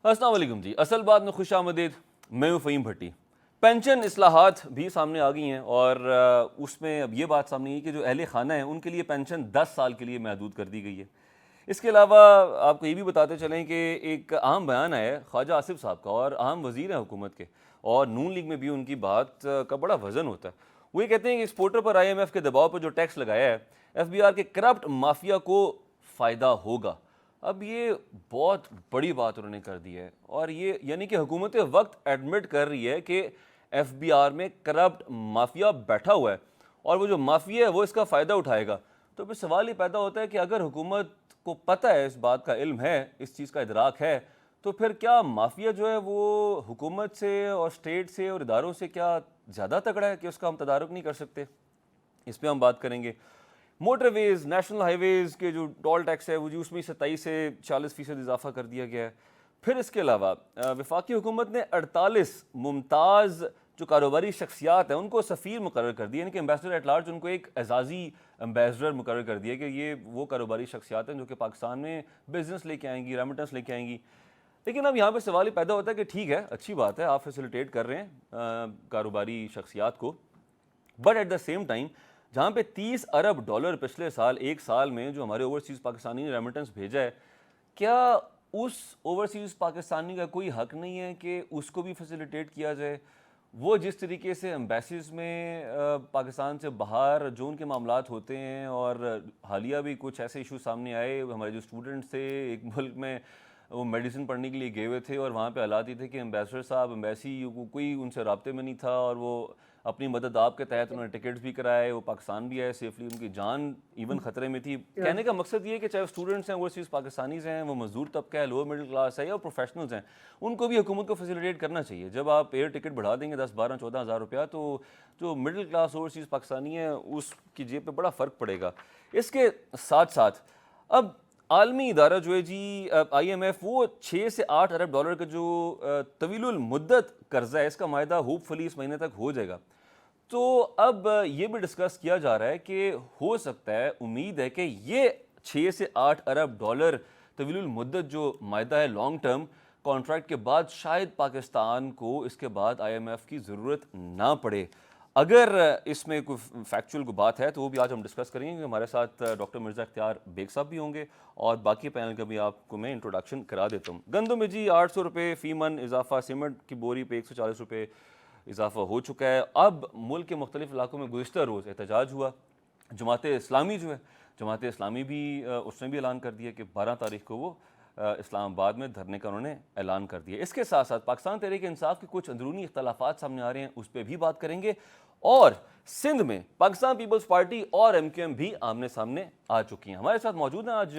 अस्सलाम वालेकुम जी। असल बात में खुश आमदीद। मैं हूँ फ़हीम भट्टी। पेंशन इस्लाहात भी सामने आ गई हैं और उसमें अब ये बात सामने आई कि जो अहले खाना है उनके लिए पेंशन 10 साल के लिए महदूद कर दी गई है। इसके अलावा आपको ये भी बताते चलें कि एक अहम बयान आया है ख्वाजा आसिफ साहब का, और अहम वज़ीर हैं हुकूमत के, और नून लीग में भी उनकी बात का बड़ा वजन होता है। वो ये कहते हैं कि एक्सपोर्टर पर IMF के दबाव पर जो टैक्स लगाया है, FBR के करप्ट माफिया को फ़ायदा होगा। अब ये बहुत बड़ी बात उन्होंने कर दी है, और ये यानी कि हुकूमत वक्त एडमिट कर रही है कि FBR में करप्ट माफिया बैठा हुआ है और वो जो माफिया है वो इसका फ़ायदा उठाएगा। तो फिर सवाल ये पैदा होता है कि अगर हुकूमत को पता है, इस बात का इल्म है, इस चीज़ का इदराक है, तो फिर क्या माफिया जो है वो हुकूमत से और स्टेट से और इदारों से क्या ज़्यादा तगड़ा है कि उसका हम तदारुक नहीं कर सकते? इस पर हम बात करेंगे। मोटरवेज, नेशनल हाईवेज़ के जो टोल टैक्स है वो जी उसमें 27 से 40% इजाफा कर दिया गया है। फिर इसके अलावा वफाकी हुकूमत ने 48 मुमताज़ जो कारोबारी शख्सियात हैं उनको सफ़ीर मुकर्रर कर दिया, यानी कि एम्बेसडर एट लार्ज, उनको एक एजाज़ी एम्बेसडर मुकर्रर कर दिया कि ये वो कारोबारी शख्सियात हैं जो कि पाकिस्तान में बिज़नेस लेके आएंगी, रेमिटेंस लेके आएंगी। लेकिन अब यहाँ पे सवाल ही पैदा होता है कि ठीक है, अच्छी बात है, आप फैसिलिटेट कर रहे हैं कारोबारी शख्सियात को, but at the same time जहाँ पे 30 अरब डॉलर पिछले साल, एक साल में जो हमारे ओवरसीज़ पाकिस्तानी ने रेमिटेंस भेजा है, क्या उस ओवरसीज़ पाकिस्तानी का कोई हक नहीं है कि उसको भी फैसिलिटेट किया जाए? वो जिस तरीके से एम्बेसीज में पाकिस्तान से बाहर जो उनके मामलात होते हैं, और हालिया भी कुछ ऐसे इशू सामने आए, हमारे जो स्टूडेंट्स थे एक मुल्क में वो मेडिसिन पढ़ने के लिए गए हुए थे और वहाँ पे हालात ये थे कि एम्बेसडर साहब, एम्बेसी कोई उनसे राब्ते में नहीं था, और वो अपनी मदद आपके तहत उन्होंने टिकट्स भी कराए, वो पाकिस्तान भी आए सेफली, उनकी जान इवन ख़तरे में थी। कहने का मकसद ये है कि चाहे स्टूडेंट्स हैं, ओवरसीज़ पाकिस्तानीज़ हैं, वो मजदूर तबका है, लोअर मिडिल क्लास है या प्रोफेशनल्स हैं, उनको भी हुकूमत को फैसिलिटेट करना चाहिए। जब आप एयर टिकट बढ़ा देंगे 10, 12, 14 हज़ार रुपया, तो जो मिडिल क्लास ओवरसीज़ पाकिस्तानी है उसकी जेब पर बड़ा फ़र्क पड़ेगा। इसके साथ साथ अब आलमी इदारा जो है जी IMF, वो 6 से 8 अरब डॉलर का जो तवीलुल मुद्दत कर्जा है, इसका मायदा होपफुली इस महीने तक हो जाएगा। तो अब ये भी डिस्कस किया जा रहा है कि हो सकता है, उम्मीद है कि ये 6 से 8 अरब डॉलर तवीलुल मुद्दत जो मायदा है लॉन्ग टर्म कॉन्ट्रैक्ट के बाद, शायद पाकिस्तान को इसके बाद IMF की ज़रूरत ना पड़े। अगर इसमें कोई फैक्चुअल कोई बात है तो वो भी आज हम डिस्कस करेंगे। हमारे साथ डॉक्टर मिर्ज़ा इख्तियार बेग साहब भी होंगे, और बाकी पैनल का भी आपको मैं इंट्रोडक्शन करा देता हूँ। गंदम में जी 800 रुपये फ़ी मन इजाफा, सीमेंट की बोरी पे 140 रुपये इजाफा हो चुका है। अब मुल्क के मुख्तलिफ इलाकों में गुज़िश्ता रोज़ एहतजाज हुआ। जमात इस्लामी जो है, जमात इस्लामी भी उसने भी ऐलान कर दिया कि 12 तारीख को वो इस्लामाबाद में धरने का उन्होंने ऐलान कर दिया। इसके साथ साथ पाकिस्तान तहरीक इंसाफ के कुछ अंदरूनी इख्तलाफात सामने आ रहे हैं, उस पर भी बात करेंगे। और सिंध में पाकिस्तान पीपल्स पार्टी और MQM भी आमने सामने आ चुकी हैं। हमारे साथ मौजूद हैं आज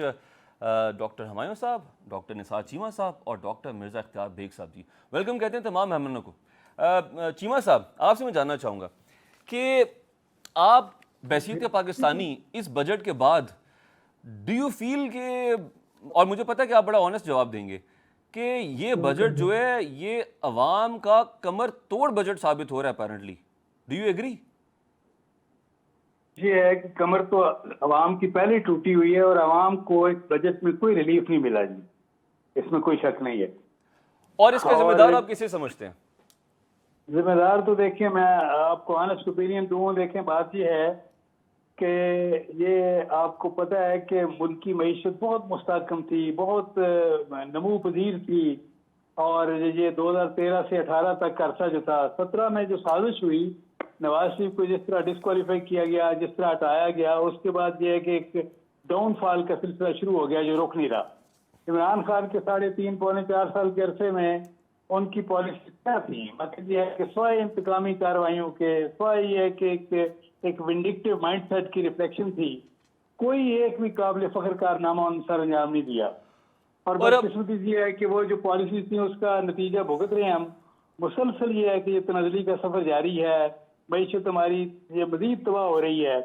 डॉक्टर हुमायूं साहब, डॉक्टर निसार चीमा साहब और डॉक्टर मिर्ज़ा इख्तियार बेग साहब जी। वेलकम कहते हैं तमाम मेहमानों को। चीमा साहब, आपसे मैं जानना चाहूँगा कि आप बहसीत पाकिस्तानी इस बजट के बाद डू यू फील के, और मुझे पता है कि आप बड़ा ऑनेस्ट जवाब देंगे, कि ये बजट जो है ये अवाम का कमर तोड़ बजट साबित हो रहा है अपेरेंटली, डू यू एग्री? ये है कि कमर तो अवाम की पहले टूटी हुई है और अवाम को इस बजट में कोई रिलीफ नहीं मिला जी, इसमें कोई शक नहीं है। और इसका जिम्मेदार आप किसे समझते हैं? जिम्मेदार तो देखिए, मैं आपको ऑनेस्ट ओपिनियन दूं, देखें बात यह है कि ये आपको पता है कि मुल्क की मईशत बहुत मुस्तहकम थी, बहुत नमू पजीर थी, और ये 2013 से 18 तक का अरसा जो था, 17 में जो साजिश हुई, नवाज शरीफ को जिस तरह डिस्क्वालीफाई किया गया, जिस तरह हटाया गया, उसके बाद यह है कि एक डाउनफॉल का सिलसिला शुरू हो गया जो रुक नहीं रहा। इमरान खान के 3.5 पौने 4 साल के अरसे में उनकी पॉलिसी क्या थी? मतलब यह है कि स्वयं इंतकामी कार्रवाइयों के, स्वयं यह है कि एक विंडिक्टिव माइंडसेट की रिफ्लेक्शन थी। कोई एक भी काबिल फख्र कारनामा उन सर अंजाम नहीं दिया, और बदकिस्मती ये है कि वो जो पॉलिसी थी उसका नतीजा भुगत रहे हैं हम। मुसलसल ये है कि ये तनाज़ुली का सफर जारी है, मईशत हमारी ये मजीद तबाह हो रही है,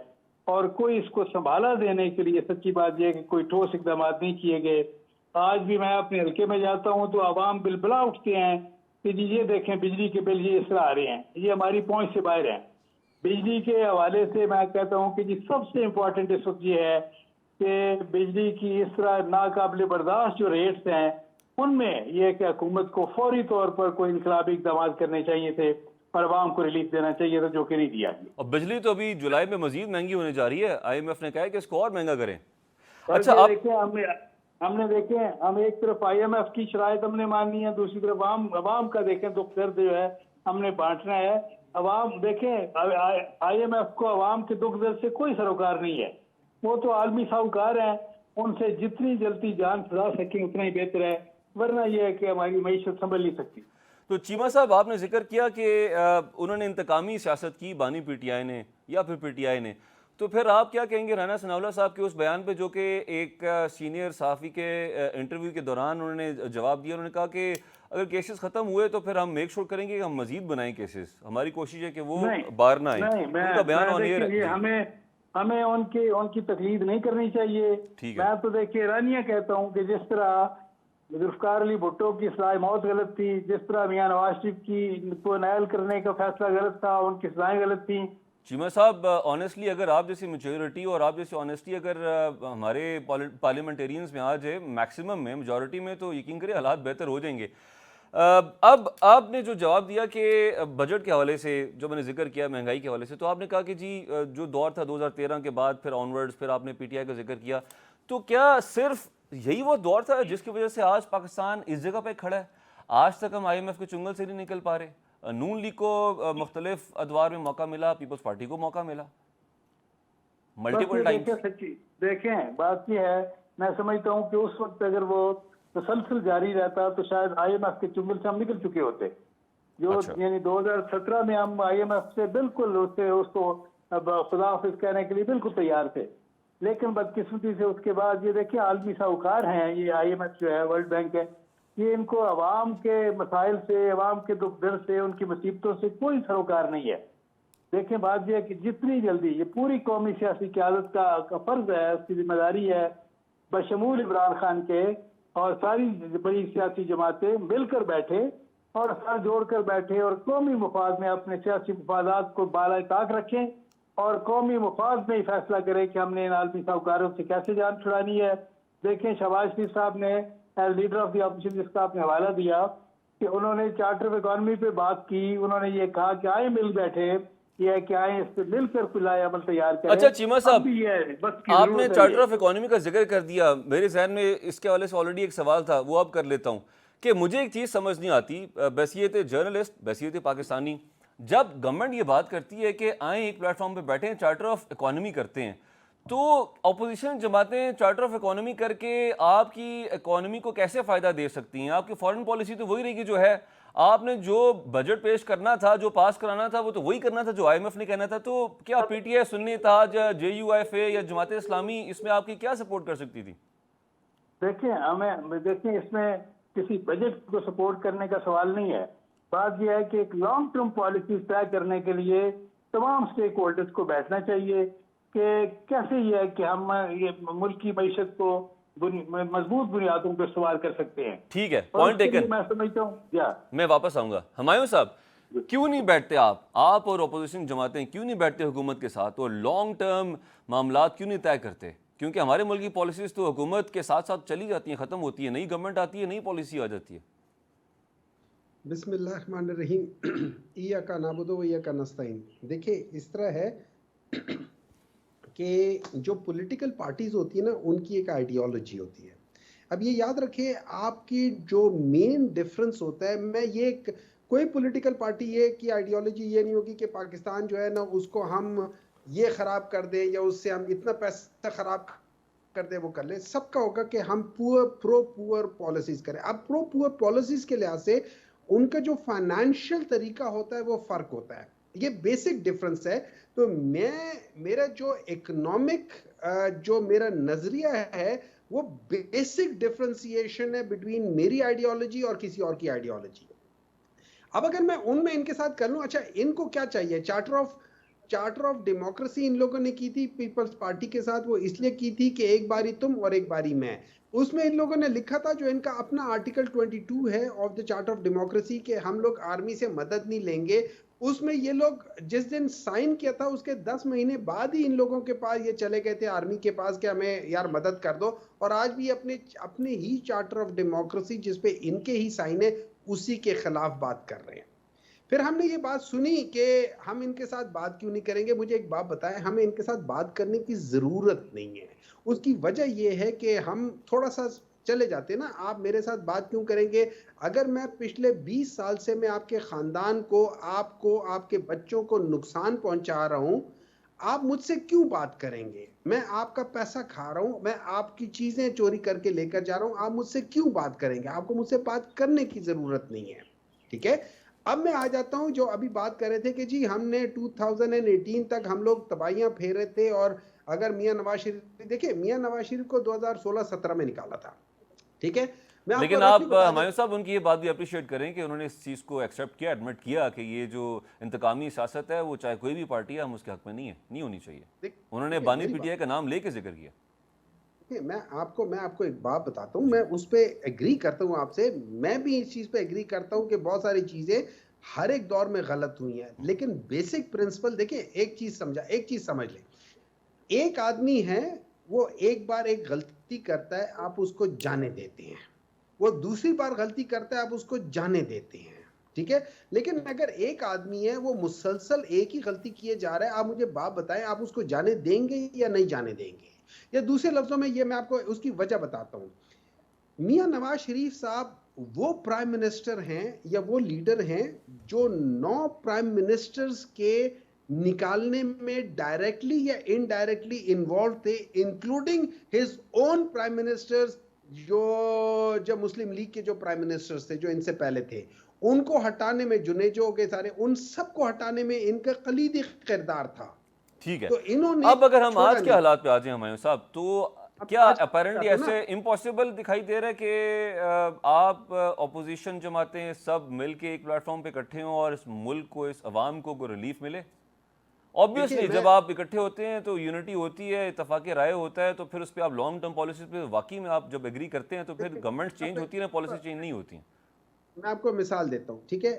और कोई इसको संभाला देने के लिए सच्ची बात यह है कि कोई ठोस इकदाम नहीं किए गए। आज भी मैं अपने हल्के में जाता हूँ तो आवाम बिलबला उठते हैं कि जी ये देखें बिजली के बिल ये इस तरह आ रहे हैं, ये हमारी पहुंच से बाहर हैं। बिजली के हवाले से मैं कहता हूँ कि जी सबसे इम्पोर्टेंट इस वक्त ये है कि बिजली की इस तरह नाकाबिले बर्दाश्त जो रेट्स हैं उनमें ये कि हुकूमत को फौरी तौर पर कोई इनकलाबी इक़दाम करने चाहिए थे और अवाम को रिलीफ देना चाहिए था, जो कि नहीं दिया। और बिजली तो अभी जुलाई में मजीद महंगी होने जा रही है, IMF ने कहा है कि इसको और महंगा करें। सर अच्छा, ये आप देखें, हमने देखे, हम एक तरफ IMF की शराइत हमने माननी है, दूसरी तरफ अवाम का देखें दुख दर्द जो है हमने बांटना है। अवाम देखें, IMF को अवाम के दुख दर्द से कोई सरोकार नहीं है, वो तो आलमी साहूकार हैं, उनसे जितनी जल्दी जान छुड़ा सकें उतना ही बेहतर है, वरना यह है कि हमारी मईशत संभल नहीं सकती। तो चीमा साहब, आपने जिक्र किया कि उन्होंने इंतकामी सियासत की बानी PTI ने या फिर PTI ने, तो फिर आप क्या कहेंगे राना सनाउल्लाह साहब के उस बयान पे जो कि एक सीनियर सहाफ़ी के इंटरव्यू के दौरान उन्होंने जवाब दिया? उन्होंने कहा कि अगर केसेस ख़त्म हुए तो फिर हम मेक श्योर करेंगे कि हम मजीद बनाएं केसेस, हमारी कोशिश है कि वो बाहर ना आए। उनका बयान ऑन एयर है। हमें उनकी तकलीद नहीं करनी चाहिए। मैं तो देखिए रानिया कहता हूँ कि जिस तरह जुल्फ़िकार अली भुट्टो की सज़ाए मौत गलत थी, जिस तरह मियां नवाज शरीफ की को नायल करने का फैसला गलत था, उनकी सज़ाएं गलत थी। चीमा साहब, ऑनेस्टली अगर आप जैसी मैच्योरिटी और आप जैसी ऑनेस्टी अगर हमारे पार्लियामेंटेरियंस में आ जाए, मैक्सिमम में, मेजॉरिटी में, तो यकीन करिए हालात बेहतर हो जाएंगे। अब आपने जो जवाब दिया कि बजट के हवाले से जो मैंने जिक्र किया, महंगाई के हवाले से, तो आपने कहा कि जी जो दौर था 2013 के बाद फिर ऑनवर्ड्स, फिर आपने PTI का जिक्र किया, तो क्या सिर्फ यही वो दौर था जिसकी वजह से आज पाकिस्तान इस जगह पे खड़ा है? आज तक हम IMF के चुंगल से नहीं निकल पा रहे। नून लीग को मुख्तलिफ अदवार में मौका मिला, पीपल्स पार्टी को मौका मिला मल्टीपल टाइम्स। देखें बात यह है, मैं समझता हूँ कि उस वक्त अगर वो तसलसल जारी रहता तो शायद IMF के चुंगल से हम निकल चुके होते। जो यानी 2017 में हम IMF से बिल्कुल उसको खुदा हाफिज कहने के लिए बिल्कुल तैयार थे, लेकिन बदकिस्मती से उसके बाद ये देखिए आलमी साहूकार हैं ये IMF जो है, वर्ल्ड बैंक है, ये इनको अवाम के मसाइल से, अवाम के दुख दर्द से, उनकी मुसीबतों से कोई सरोकार नहीं है। देखें बात यह है कि जितनी जल्दी ये पूरी कौमी सियासी क़यादत का फर्ज है, उसकी जिम्मेदारी है, बशमूल इमरान खान के और सारी बड़ी सियासी जमातें मिलकर बैठे और सर जोड़कर बैठे और कौमी मुफाद में अपने सियासी मुफादात को बाला ताक रखें और कौमी मुफाद में ही फैसला करें कि हमने इन आलमी साहूकारों से कैसे जान छुड़ानी है। देखें शहबाज शरीफ साहब ने as leader of the opposition, जिसका आपने हवाला दिया, कि उन्होंने चार्टर ऑफ इकोनॉमी पे बात की, उन्होंने ये कहा कि आए मिल बैठे, ये है कि आए इस पे मिलकर कुलाए अमल तैयार करें। अच्छा चीमा साहब, आपने चार्टर ऑफ इकोनॉमी का जिक्र कर दिया, मेरे जहन में इसके हवाले से ऑलरेडी एक सवाल था, वो अब कर लेता हूँ कि मुझे एक चीज़ समझ नहीं आती, बहसीयत जर्नलिस्ट, बहसीयत पाकिस्तानी, जब गवर्नमेंट ये बात करती है कि आए एक प्लेटफॉर्म पे बैठे चार्टर ऑफ इकोनॉमी करते हैं, तो अपोजिशन जमातें चार्टर ऑफ इकोनॉमी करके आपकी इकोनॉमी को कैसे फ़ायदा दे सकती हैं? आपकी फॉरेन पॉलिसी तो वही रहेगी जो है, आपने जो बजट पेश करना था, जो पास कराना था, वो तो वही करना था जो IMF ने कहना था। तो क्या PTI, सुन्नी इत्तेहाद या JUIFA या जमात इस्लामी इसमें आपकी क्या सपोर्ट कर सकती थी? देखिए इसमें किसी बजट को सपोर्ट करने का सवाल नहीं है। बात यह है कि एक लॉन्ग टर्म पॉलिसी तय करने के लिए तमाम स्टेक होल्डर्स को बैठना चाहिए कि कैसे ये है कि हम ये मुल्क की मईशत को मजबूत बुनियादों पर सवार कर सकते हैं। ठीक है, पॉइंट टेकन। मैं समझता हूँ मैं वापस आऊंगा। हुमायूं साहब, क्यों नहीं बैठते आप और अपोजिशन जमातें क्यों नहीं बैठते हुकूमत के साथ और लॉन्ग टर्म मामला क्यों नहीं तय करते? क्योंकि हमारे मुल्क की पॉलिसीज तो हुकूमत के साथ साथ चली जाती हैं, खत्म होती है, नई गवर्नमेंट आती है, नई पॉलिसी आ जाती है। बिस्मिल्लाहिर्रहमानिर्रहीम, इय्याका नअबुदु व इय्याका नस्तईन। देखिए इस तरह है कि जो पॉलिटिकल पार्टीज होती है ना, उनकी एक आइडियोलॉजी होती है। अब ये याद रखिए, आपकी जो मेन डिफरेंस होता है, मैं ये कोई पॉलिटिकल पार्टी ये की आइडियोलॉजी ये नहीं होगी कि पाकिस्तान जो है ना उसको हम ये खराब कर दें या उससे हम इतना पैसा खराब कर दे, वो कर ले। सबका होगा कि हम प्रो पुअर पॉलिसीज करें। अब प्रो पुअर पॉलिसीज के लिहाज से उनका जो फाइनेंशियल तरीका होता है वो फर्क होता है, ये बेसिक डिफरेंस है। तो मेरा जो इकोनॉमिक जो मेरा नजरिया है वो बेसिक डिफरेंशिएशन है बिटवीन मेरी आइडियोलॉजी और किसी और की आइडियोलॉजी। अब अगर मैं उनमें इनके साथ कर लूं, अच्छा इनको क्या चाहिए? चार्टर ऑफ डेमोक्रेसी इन लोगों ने की थी पीपल्स पार्टी के साथ, वो इसलिए की थी कि एक बारी तुम और एक बारी मैं। उसमें इन लोगों ने लिखा था, जो इनका अपना आर्टिकल 22 है of the charter of democracy, के हम लोग आर्मी से मदद नहीं लेंगे, उसमें ये लोग जिस दिन साइन किया था उसके 10 महीने बाद ही इन लोगों के पास ये चले गए थे आर्मी के पास कि हमें यार मदद कर दो, और आज भी अपने अपने ही चार्टर ऑफ डेमोक्रेसी जिस पे इनके ही साइन है उसी के खिलाफ बात कर रहे हैं। फिर हमने ये बात सुनी कि हम इनके साथ बात क्यों नहीं करेंगे। मुझे एक बात बताएं, हमें इनके साथ बात करने की जरूरत नहीं है। उसकी वजह यह है कि हम थोड़ा सा चले जाते ना, आप मेरे साथ बात क्यों करेंगे? अगर मैं पिछले 20 साल से मैं आपके खानदान को, आपको, आपके बच्चों को नुकसान पहुंचा रहा हूं, आप मुझसे क्यों बात करेंगे? मैं आपका पैसा खा रहा हूं, मैं आपकी चीजें चोरी करके लेकर जा रहा हूं, आप मुझसे क्यों बात करेंगे? आपको मुझसे बात करने की जरूरत नहीं है, ठीक है। अब मैं आ जाता हूं जो अभी बात कर रहे थे कि जी हमने 2018 तक हम लोग तबाहियां फेर रहे थे, और अगर मियां नवाज शरीफ, देखिए मियां नवाज शरीफ को 2016-17 में निकाला था, ठीक है। मैं आपको लेकिन रफली आप बता हमायूं साहब उनकी ये बात भी अप्रिशिएट करें कि उन्होंने इस चीज़ को एक्सेप्ट किया, एडमिट किया कि ये जो इंतकामी सियासत है वो चाहे कोई भी पार्टी है हम उसके हक में नहीं है, नहीं होनी चाहिए। उन्होंने देखिए, बानी मेरी पीटीआई का नाम लेके जिक्र किया। देखिए, मैं आपको एक बात बताता हूँ, मैं उस पे एग्री करता हूँ आपसे। मैं भी इस चीज पे एग्री करता हूँ कि बहुत सारी चीजें हर एक दौर में गलत हुई हैं, लेकिन बेसिक प्रिंसिपल देखिए, एक चीज समझ लें। एक आदमी है, वो एक बार एक गलती करता है, आप उसको जाने देते हैं। वो दूसरी बार गलती करता है, आप उसको जाने देते हैं, ठीक है। लेकिन अगर एक आदमी है वो मुसलसल एक ही गलती किए जा रहा है, आप मुझे बात बताएं, आप उसको जाने देंगे या नहीं जाने देंगे? या दूसरे लफ्जों में ये मैं आपको उसकी वजह बताता हूं। मियां नवाज शरीफ साहब वो प्राइम मिनिस्टर हैं या वो लीडर हैं जो 9 प्राइम मिनिस्टर्स के निकालने में डायरेक्टली या इनडायरेक्टली इन्वॉल्व थे, including his own prime ministers, जो जब मुस्लिम लीग के जो प्राइम मिनिस्टर्स थे जो इनसे पहले थे, उनको हटाने में, जुनेजो के सारे, उन सबको हटाने में इनका कलीदी किरदार था। ठीक है। तो इन्होंने अब अगर हम छोड़ा आज के नहीं। हालात पे आ जाएं हमायूं साहब, तो अब क्या आज अपेरेंटली बताता हूं ना, ऐसे इम्पॉसिबल दिखाई दे रहा है कि आप ऑपोजिशन जमातें सब मिल के एक प्लेटफॉर्म पे इकट्ठे हों और इस मुल्क को, इस अवाम को रिलीफ मिले? देखिए ऑब्वियसली मैं जब आप इकट्ठे होते हैं तो यूनिटी होती है, इतफाक राय होता है, तो फिर उस पर आप लॉन्ग टर्म पॉलिसीज पे वाकई में आप जब एग्री करते हैं तो फिर देखिए, गवर्नमेंट चेंज होती है ना, पॉलिसी मैं चेंज नहीं होती है। आपको मिसाल देता हूँ, ठीक है।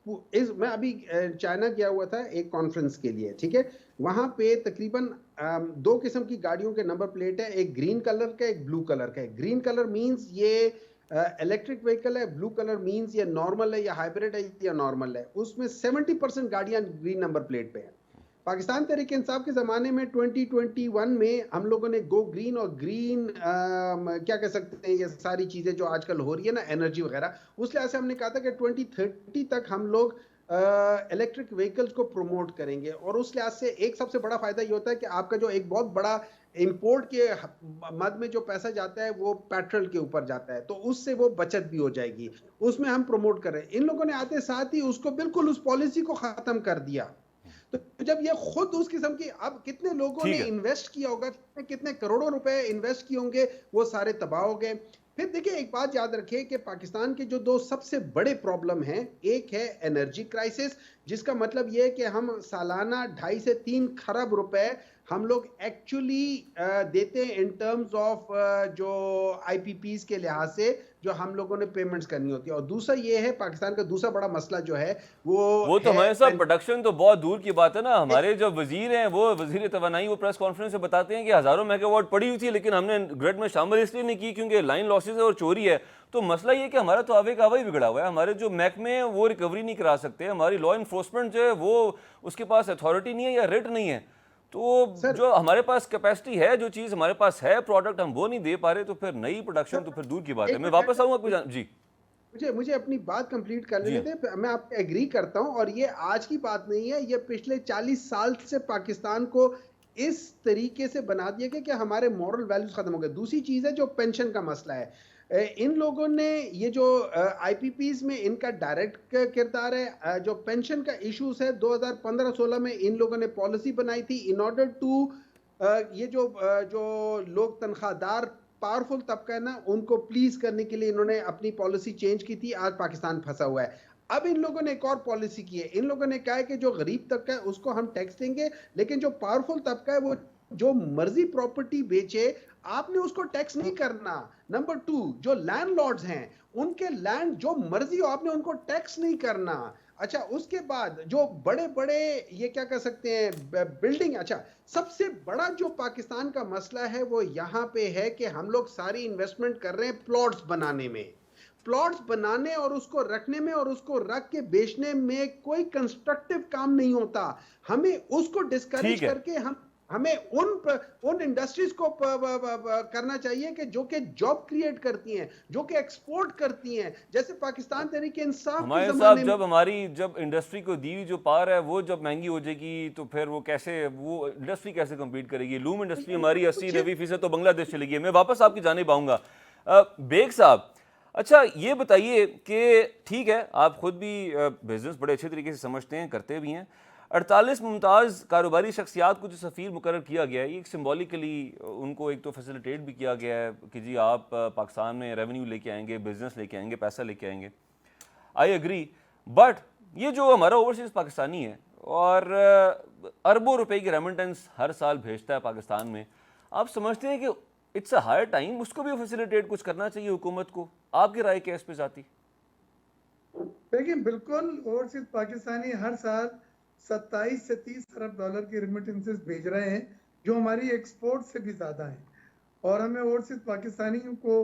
मैं अभी चाइना गया हुआ था एक कॉन्फ्रेंस के लिए, ठीक है। वहां पे तकरीबन 2 किस्म की गाड़ियों के नंबर प्लेट है, एक ग्रीन कलर का, एक ब्लू कलर का है। ग्रीन कलर मींस ये इलेक्ट्रिक व्हीकल है, ब्लू कलर मींस ये नॉर्मल है या हाइब्रिड है या नॉर्मल है। उसमें 70% गाड़ियां ग्रीन नंबर प्लेट पे है। पाकिस्तान तहरीक इंसाफ के ज़माने में 2021 में हम लोगों ने गो ग्रीन और ग्रीन क्या कह सकते हैं, ये सारी चीज़ें जो आजकल हो रही है ना, एनर्जी वगैरह, उस लिहाज से हमने कहा था कि 2030 तक हम लोग इलेक्ट्रिक व्हीकल्स को प्रमोट करेंगे। और उस लिहाज से एक सबसे बड़ा फायदा ये होता है कि आपका जो एक बहुत बड़ा इंपोर्ट के मद में जो पैसा जाता है वो पेट्रोल के ऊपर जाता है, तो उससे वो बचत भी हो जाएगी। उसमें हम प्रमोट कर रहे हैं। इन लोगों ने आते साथ ही उसको बिल्कुल उस पॉलिसी को खत्म कर दिया। तो जब ये खुद उस किस्म की, अब कितने लोगों ने ठीक है। इन्वेस्ट किया होगा, कितने करोड़ों रुपए इन्वेस्ट किए होंगे, वो सारे तबाह हो गए। फिर देखिए, एक बात याद रखिए कि पाकिस्तान के जो 2 सबसे बड़े प्रॉब्लम हैं, एक है एनर्जी क्राइसिस, जिसका मतलब ये है कि हम सालाना 2.5 से 3 खरब रुपए हम लोग एक्चुअली देते हैं इन टर्म्स ऑफ जो आईपीपीज के लिहाज से जो हम लोगों ने पेमेंट्स करनी होती है। और दूसरा ये है, पाकिस्तान का दूसरा बड़ा मसला जो है वो तो है हमारे साथ प्रोडक्शन तो बहुत दूर की बात है ना। हमारे जो वजीर हैं, वो वजीर तवानाई, वो प्रेस कॉन्फ्रेंस में बताते हैं कि हज़ारों मेगावाट पड़ी हुई थी, लेकिन हमने ग्रिड में शामिल इसलिए नहीं की क्योंकि लाइन लॉसेज है और चोरी है। तो मसला ये कि हमारा तो आवे का आवा ही बिगड़ा हुआ है। हमारे जो महकमे हैं वो रिकवरी नहीं करा सकते, हमारी लॉ इन्फोर्समेंट जो है वो, उसके पास अथॉरिटी नहीं है या रेट नहीं है। तो सर, जो हमारे पास कैपेसिटी है, जो चीज़ हमारे पास है, प्रोडक्ट, हम वो नहीं दे पा रहे, तो फिर नई प्रोडक्शन तो फिर दूर की बात है। मैं वापस आऊँगा जी मुझे अपनी बात कंप्लीट कर जी लेने दें। मैं आपसे एग्री करता हूं, और ये आज की बात नहीं है, ये पिछले 40 साल से पाकिस्तान को इस तरीके से बना दिया गया कि हमारे मॉरल वैल्यूज खत्म हो गए। दूसरी चीज है जो पेंशन का मसला है। इन लोगों ने ये जो आईपीपीज में इनका डायरेक्ट किरदार है। जो पेंशन का इश्यूज है, 2015-16 में इन लोगों ने पॉलिसी बनाई थी इन ऑर्डर टू, ये जो लोग तनख्वाहदार पावरफुल तबका है ना, उनको प्लीज करने के लिए इन्होंने अपनी पॉलिसी चेंज की थी। आज पाकिस्तान फंसा हुआ है। अब इन लोगों ने एक और पॉलिसी की है। इन लोगों ने कहा है कि जो गरीब तबका है उसको हम टैक्स देंगे, लेकिन जो पावरफुल तबका है वो जो मर्जी प्रॉपर्टी बेचे, आपने उसको टैक्स नहीं करना। नंबर 2, जो लैंडलॉर्ड्स हैं, उनके लैंड जो मर्जी हो, आपने उनको टैक्स नहीं करना। अच्छा उसके बाद जो बड़े बड़े ये क्या कह सकते हैं बिल्डिंग, अच्छा सबसे बड़ा जो पाकिस्तान का मसला है वो यहाँ पे है कि हम लोग सारी इन्वेस्टमेंट कर रहे हैं प्लॉट्स बनाने में, प्लॉट्स बनाने और उसको रखने में, और उसको रख के बेचने में कोई कंस्ट्रक्टिव काम नहीं होता। हमें उसको डिस्करेज ठीक है। करके हमें उन इंडस्ट्रीज को करना चाहिए कि जो कि जॉब क्रिएट करती हैं, जो कि एक्सपोर्ट करती हैं, जैसे पाकिस्तान तहरीक इंसाफ के हमारे जमाने साहब में। जब इंडस्ट्री को दी हुई जो पावर है वो जब महंगी हो जाएगी तो फिर वो इंडस्ट्री कैसे कम्पीट करेगी? लूम इंडस्ट्री हमारी 80-90% तो बांग्लादेश चली गई है। मैं वापस आपकी जानिब आऊँगा। बेग साहब, अच्छा ये बताइए कि ठीक है आप खुद भी बिजनेस बड़े अच्छे तरीके से समझते हैं, करते भी हैं। 48 मुमताज़ कारोबारी शख्सियात को जो सफ़ीर मुकर्रर किया गया है, ये एक सिम्बॉलिकली उनको एक तो फैसिलिटेट भी किया गया है कि जी आप पाकिस्तान में रेवेन्यू लेके आएंगे, बिजनेस लेके आएंगे, पैसा लेके आएंगे। आई एग्री, बट ये जो हमारा ओवरसीज़ पाकिस्तानी है और अरबों रुपए की रेमिटेंस हर साल भेजता है पाकिस्तान में, आप समझते हैं कि इट्स अ हायर टाइम उसको भी फैसिलिटेट कुछ करना चाहिए हुकूमत को? आपकी राय क्या इस पे जाती? देखिए बिल्कुल, ओवरसीज पाकिस्तानी हर साल 27 से 30 अरब डॉलर की रेमिटेंसेस भेज रहे हैं, जो हमारी एक्सपोर्ट से भी ज़्यादा है। और हमें ओवरसीज पाकिस्तानियों को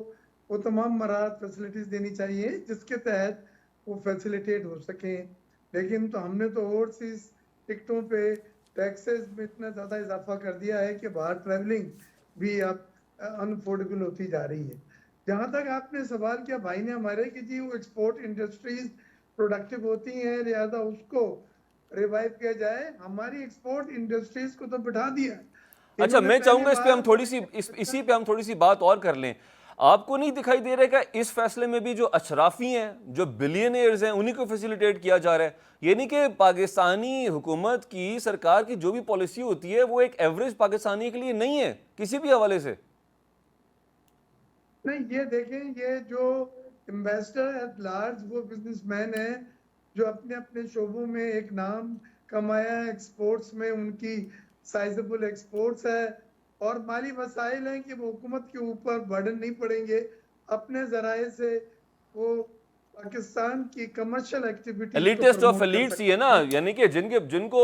वो तमाम मराहत फैसिलिटीज़ देनी चाहिए जिसके तहत वो फैसिलिटेट हो सकें। लेकिन तो हमने तो ओवरसीज टिकटों पे टैक्सेस में इतना ज़्यादा इजाफा कर दिया है कि बाहर ट्रैवलिंग भी अब अनअफोर्डेबल होती जा रही है। जहाँ तक आपने सवाल किया भाई ने हमारे कि जी वो एक्सपोर्ट इंडस्ट्रीज प्रोडक्टिव होती हैं, लिहाजा उसको रिवाइव किया जाए। हमारी एक्सपोर्ट इंडस्ट्रीज को तो बिठा दिया। अच्छा, मैं चाहूंगा इस पे हम थोड़ी सी इसी पे हम थोड़ी सी बात और कर लें। आपको नहीं दिखाई दे रहा है कि इस फैसले में भी जो अशराफी हैं, जो बिलियनियर्स हैं, उन्हीं को फैसिलिटेट किया जा रहा है? ये नहीं कि पाकिस्तानी हुकूमत की, सरकार की जो भी पॉलिसी होती है वो एक एवरेज पाकिस्तानी के लिए नहीं है किसी भी हवाले से। नहीं, ये देखें, ये जो इन्वेस्टर एट लार्ज वो बिजनेसमैन है जो अपने अपने शोबों में एक नाम कमाया है, एक्सपोर्ट्स में उनकी साइजेबल एक्सपोर्ट्स है और माली वसाइल हैं कि वो हुकूमत के ऊपर बर्डन नहीं पड़ेंगे, अपने जराए से वो पाकिस्तान की commercial activity elitist of elites ही है ना, यानी कि जिनको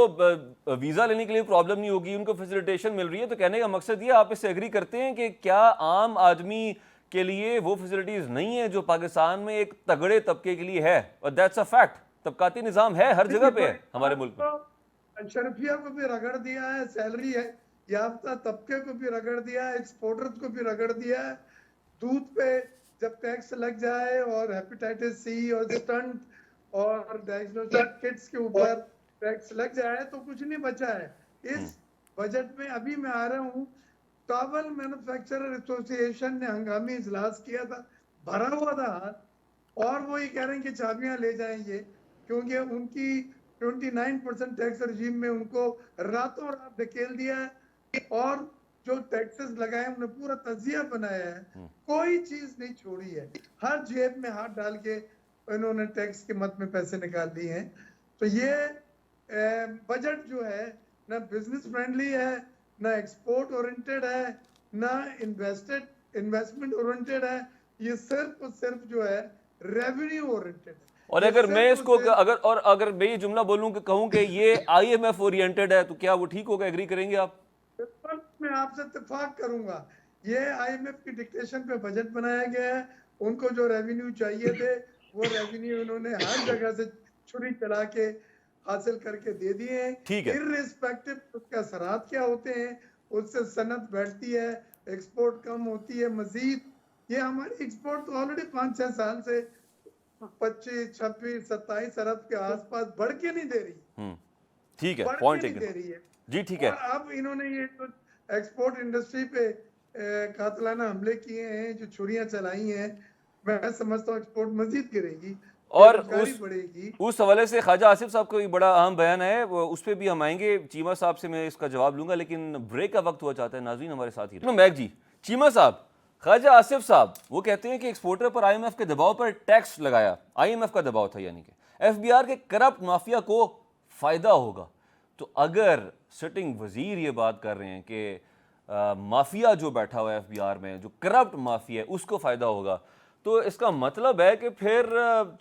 वीजा लेने के लिए प्रॉब्लम नहीं होगी, उनको फैसिलिटेशन मिल रही है। तो कहने का मकसद ये, आप इससे एग्री करते हैं कि क्या आम आदमी के लिए वो फैसिलिटीज नहीं है जो पाकिस्तान में एक तगड़े तबके के लिए है? और दैट्स अ फैक्ट, तबकाती निजाम है हर जगह पे है हमारे मुल्क में। अशरफिया को भी रगड़ दिया है, सैलरी है याफ्ता तबके को भी रगड़ दिया है, एक्सपोर्टर्स को भी रगड़ दिया है। दूध पे जब टैक्स लग जाए और हेपेटाइटिस सी और स्टंट और डायग्नोस्टिक किट्स के ऊपर टैक्स लग जाए तो कुछ नहीं बचा है। इस बजट में अभी मैं आ रहा हूँ, टावल मैन्युफैक्चरर एसोसिएशन ने हंगामी इजलास किया था, भरा हुआ था हाथ, और वो ये कह रहे हैं कि चाबियां ले जाएंगे क्योंकि उनकी 29% टैक्स रजीम में उनको रातों रात धकेल दिया है और जो टैक्सेस लगाए उन्होंने पूरा तजिया बनाया है, कोई चीज नहीं छोड़ी है, हर जेब में हाथ डाल के इन्होंने टैक्स के मद में पैसे निकाल दिए हैं। तो ये बजट जो है ना बिजनेस फ्रेंडली है, ना एक्सपोर्ट ओरिएंटेड है, ना इन्वेस्टमेंट ओरिएंटेड है, ये सिर्फ और सिर्फ जो है रेवेन्यू ओरिएंटेड है। और अगर मैं इसको अगर मैं ये जुमला बोलूं कि कहूं कि ये IMF ओरिएंटेड है, तो क्या वो ठीक होगा? एग्री करेंगे आप? मैं आपसे इत्तेफाक करूंगा। ये IMF की डिक्टेशन पे बजट बनाया गया है। उनको जो रेवेन्यू चाहिए थे वो रेवेन्यू इन्होंने हर जगह से छुरी चला के हासिल करके दे दिए हैं। ठीक है, इर्रिस्पेक्टिव उसके असरात क्या होते हैं, उससे सनत बैठती है, एक्सपोर्ट कम होती है। मजीद ये हमारी एक्सपोर्ट तो ऑलरेडी 5-6 साल से 25, 26, 27 अरब के आसपास बढ़ के नहीं दे रही। ठीक है, पॉइंट दे रही है जी, ठीक है। अब इन्होंने ये तो एक्सपोर्ट इंडस्ट्री पे कातलाना हमले किए हैं, जो छुरियां चलाई हैं, मैं समझता हूँ एक्सपोर्ट मजीद गिरेगी और बढ़ेगी। उस हवाले से ख्वाजा आसिफ साहब का बड़ा अहम बयान है, उस पर भी हम आएंगे। चीमा साहब से मैं इसका जवाब लूंगा, लेकिन ब्रेक का वक्त हुआ चाहता है। नाज़रीन हमारे साथ ही मैक जी, चीमा साहब, ख्वाजा आसिफ साहब वो कहते हैं कि एक्सपोर्टर पर IMF के दबाव पर टैक्स लगाया, IMF का दबाव था, यानी कि FBR के करप्ट माफिया को फ़ायदा होगा। तो अगर सिटिंग वजीर ये बात कर रहे हैं कि माफिया जो बैठा हुआ है FBR में, जो करप्ट माफिया है, उसको फ़ायदा होगा, तो इसका मतलब है कि फिर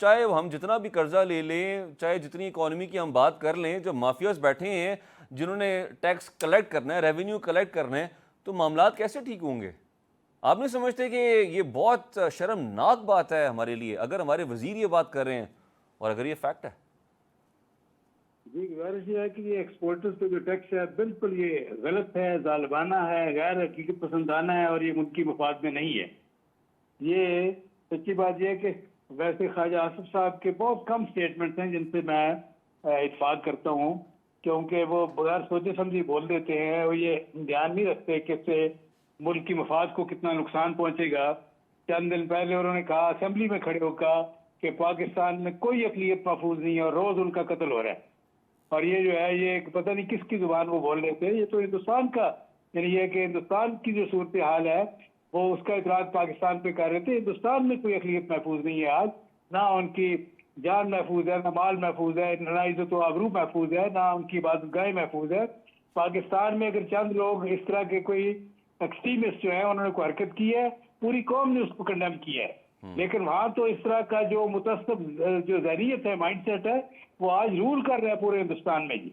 चाहे हम जितना भी कर्जा ले लें, चाहे जितनी इकोनॉमी की हम बात कर लें, जो माफियाज बैठे हैं जिन्होंने टैक्स कलेक्ट करना है, रेवेन्यू कलेक्ट करना है, तो मामलात कैसे ठीक होंगे? आप नहीं समझते कि ये बहुत शर्मनाक बात है हमारे लिए अगर हमारे वजीर ये बात कर रहे हैं और अगर ये फैक्ट है? जी, गुजारिश ये है कि ये एक्सपोर्टर्स पे जो टैक्स है बिल्कुल ये गलत है, जालिमाना है, गैर हकीकत पसंदाना है और ये मुल्की मफाद में नहीं है। ये सच्ची बात यह है कि वैसे ख्वाजा आसिफ साहब के बहुत कम स्टेटमेंट्स हैं जिनसे मैं इत्फाक करता हूँ, क्योंकि वो बगैर सोचे समझी बोल देते हैं और ये ध्यान नहीं रखते कि इससे मुल्क की मफाद को कितना नुकसान पहुंचेगा। चंद दिन पहले उन्होंने कहा असेंबली में खड़े होकर कि पाकिस्तान में कोई अक़लियत महफूज नहीं है और रोज उनका कत्ल हो रहा है। और ये जो है ये पता नहीं किसकी जुबान वो बोल रहे थे, ये तो हिंदुस्तान का, यानी ये कि हिंदुस्तान की जो सूरत हाल है वो उसका इतराज पाकिस्तान पे कर रहे थे। हिंदुस्तान में कोई अक़लियत महफूज नहीं है आज, ना उनकी जान महफूज है, ना माल महफूज है, ना इज़्ज़त व आबरू महफूज है, ना उनकी इबादतगाहें महफूज है। पाकिस्तान में अगर चंद लोग इस तरह के कोई एक्सट्रीमिस्ट जो है उन्होंने कोई हरकत की है, पूरी कौम ने उसको कंडेम किया है। लेकिन वहाँ तो इस तरह का जो मुतस्सब जो ज़हनियत है, माइंडसेट है, वो आज रूल कर रहा है पूरे हिंदुस्तान में जी।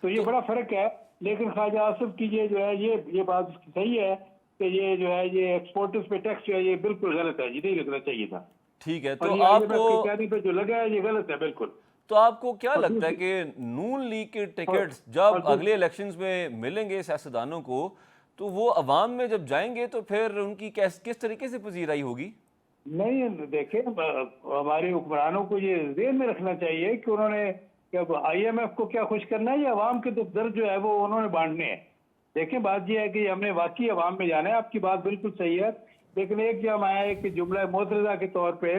तो ये बड़ा फर्क है। लेकिन ख्वाजा आसिफ की ये जो है ये बात सही है कि ये जो है ये एक्सपोर्टर्स पे टैक्स जो है ये बिल्कुल गलत है जी, नहीं लगना चाहिए था। ठीक है, और तो ये आपको IMF की कहने पे जो लगा है ये गलत है बिल्कुल। तो आपको क्या लगता है कि नून लीग के टिकट्स जब अगले इलेक्शंस में मिलेंगे सियासतदानों को, तो वो अवाम में जब जाएंगे तो फिर उनकी किस तरीके से पजीराई होगी? नहीं, देखें हमारे हुक्मरानों को ये ज़हन में रखना चाहिए कि उन्होंने IMF को क्या खुश करना है या अवाम के दुख दर्द जो है वो उन्होंने बांटने हैं। देखें बात यह है कि हमने वाकई अवाम में जाना है, आपकी बात बिल्कुल सही है। लेकिन एक जब आया है कि जुमला मोतरज़ा के तौर पे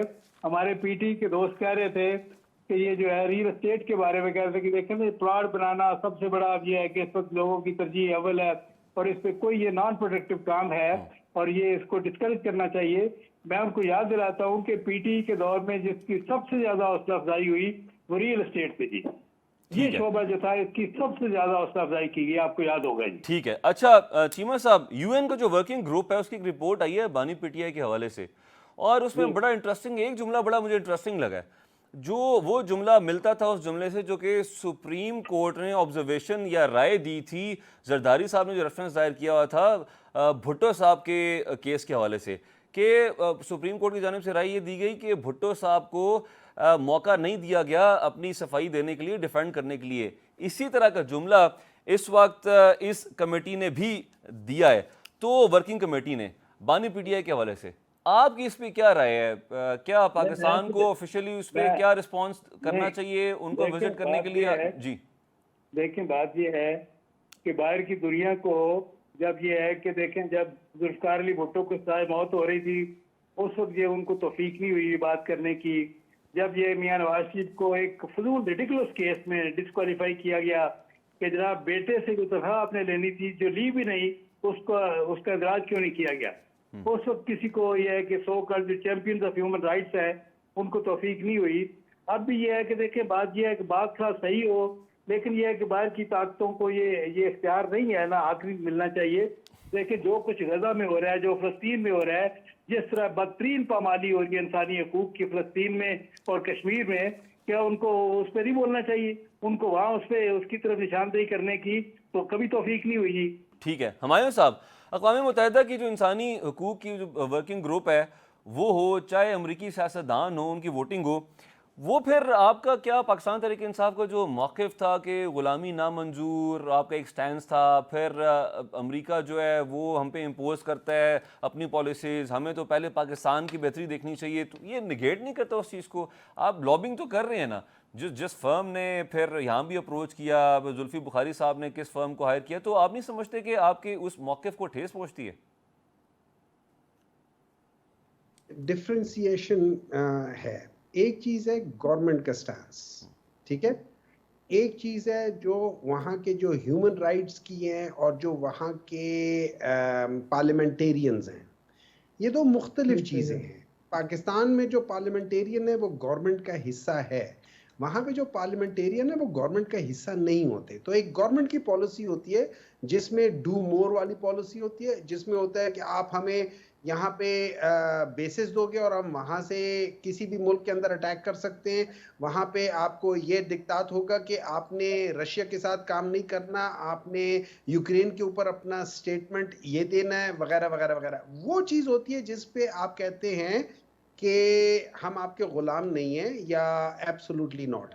हमारे PT के दोस्त कह रहे थे कि ये जो है रियल एस्टेट के बारे में कह रहे थे कि देखें ना प्लॉट बनाना सबसे बड़ा अब ये है कि इस वक्त लोगों की तरजीह अव्वल है और इस पर कोई ये नॉन प्रोडक्टिव काम है और ये इसको डिस्करेज करना चाहिए। मैं उनको याद दिलाता हूँ कि PT के दौर में जिसकी सबसे ज्यादा हौसला अफजाई हुई वो रियल एस्टेट पे थी। ये शोबा जो था इसकी सबसे ज्यादा हौसला अफजाई की गई, आपको याद होगा जी। ठीक है। अच्छा चीमा साहब, UN का जो वर्किंग ग्रुप है उसकी एक रिपोर्ट आई है बानी PTI के हवाले से, और उसमें बड़ा इंटरेस्टिंग एक जुमला बड़ा मुझे इंटरेस्टिंग लगा है। जो वो जुमला मिलता था उस जुमले से जो कि सुप्रीम कोर्ट ने ऑब्जर्वेशन या राय दी थी, जरदारी साहब ने जो रेफरेंस दायर किया हुआ था भुट्टो साहब के केस के हवाले से, कि सुप्रीम कोर्ट की जानिब से राय ये दी गई कि भुट्टो साहब को मौका नहीं दिया गया अपनी सफाई देने के लिए, डिफेंड करने के लिए। इसी तरह का जुमला इस वक्त इस कमेटी ने भी दिया है, तो वर्किंग कमेटी ने बानी PTI के हवाले से आपकी इस पे क्या राय है? क्या पाकिस्तान को ऑफिशियली उस पर क्या रिस्पांस करना चाहिए उनको विजिट करने के लिए? जी देखें बात ये है कि बाहर की दुनिया को जब ये है कि देखें जब जुल्फकार अली भुट्टो को सजाए मौत हो रही थी उस वक्त ये उनको तौफीक नहीं हुई बात करने की। जब ये मियां नवाज शरीफ को एक फजूल रिडिकुलस केस में डिस्क्वालीफाई किया गया कि जनाब बेटे से जो तनख्वाह आपने लेनी थी जो ली भी नहीं उसका इदराज क्यों नहीं किया गया। उस वक्त किसी को यह है कि सो कॉल्ड जो चैंपियंस ऑफ ह्यूमन राइट्स है उनको तौफीक नहीं हुई। अब भी यह है कि देखें बात यह है कि बात थोड़ा सही हो, लेकिन यह है कि बाहर की ताकतों को ये इख्तियार नहीं है ना आखिरी मिलना चाहिए। देखिए जो कुछ गजा में हो रहा है, जो फलस्तीन में हो रहा है, जिस तरह बदतरीन पामाली हो रही है इंसानी हकूक की फलस्तीन में और कश्मीर में, क्या उनको उस पर नहीं बोलना चाहिए? उनको वहाँ उस पर उसकी तरफ निशानदेही करने की तो कभी तौफीक नहीं हुई। ठीक है। हुमायूं साहब, अक़वाम मुत्तहिदा की जो इंसानी हकूक़ की जो वर्किंग ग्रुप है वो हो, चाहे अमरीकी सियासतदान हो, उनकी वोटिंग हो, वो फिर आपका क्या पाकिस्तान तहरीक इंसाफ का जो मौक़िफ़ था कि ग़ुलामी नामंजूर, आपका एक स्टैंड था, फिर अमेरिका जो है वो हम पे इम्पोज करता है अपनी पॉलिसीज़, हमें तो पहले पाकिस्तान की बेहतरी देखनी चाहिए, तो ये निगेट नहीं करता उस चीज़ को? आप लॉबिंग तो कर रहे हैं ना, जिस फर्म ने फिर यहाँ भी अप्रोच किया, जुल्फ़ी बुखारी साहब ने किस फर्म को हायर किया, तो आप नहीं समझते कि आपके उस मौक़िफ़ को ठेस पहुँचती है? डिफ्रेंसिएशन है। एक चीज़ है गवर्नमेंट का स्टांस, ठीक है, एक चीज़ है जो वहाँ के जो ह्यूमन राइट्स की हैं और जो वहाँ के पार्लियामेंटेरियंस हैं, ये दो मुख्तलिफ चीज़ें हैं। पाकिस्तान में जो पार्लियामेंटेरियन है वो गवर्नमेंट का हिस्सा है, वहाँ पे जो पार्लियामेंटेरियन है वो गवर्नमेंट का हिस्सा नहीं होते। तो एक गवर्नमेंट की पॉलिसी होती है जिसमें डू मोर वाली पॉलिसी होती है, जिसमें होता है कि आप हमें यहाँ पे बेसिस दोगे और हम वहां से किसी भी मुल्क के अंदर अटैक कर सकते हैं। वहां पे आपको ये दिक्कत होगा कि आपने रशिया के साथ काम नहीं करना, आपने यूक्रेन के ऊपर अपना स्टेटमेंट ये देना है, वगैरह वगैरह वगैरह। वो चीज होती है जिस पे आप कहते हैं कि हम आपके गुलाम नहीं हैं, या एब्सोल्युटली नॉट।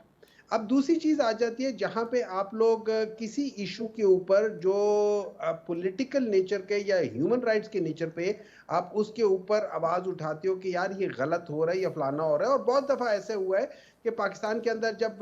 अब दूसरी चीज आ जाती है जहां पे आप लोग किसी इशू के ऊपर जो पॉलिटिकल नेचर के या ह्यूमन राइट्स के नेचर पे आप उसके ऊपर आवाज उठाते हो कि यार ये गलत हो रहा है या फलाना हो रहा है। और बहुत दफा ऐसे हुआ है कि पाकिस्तान के अंदर जब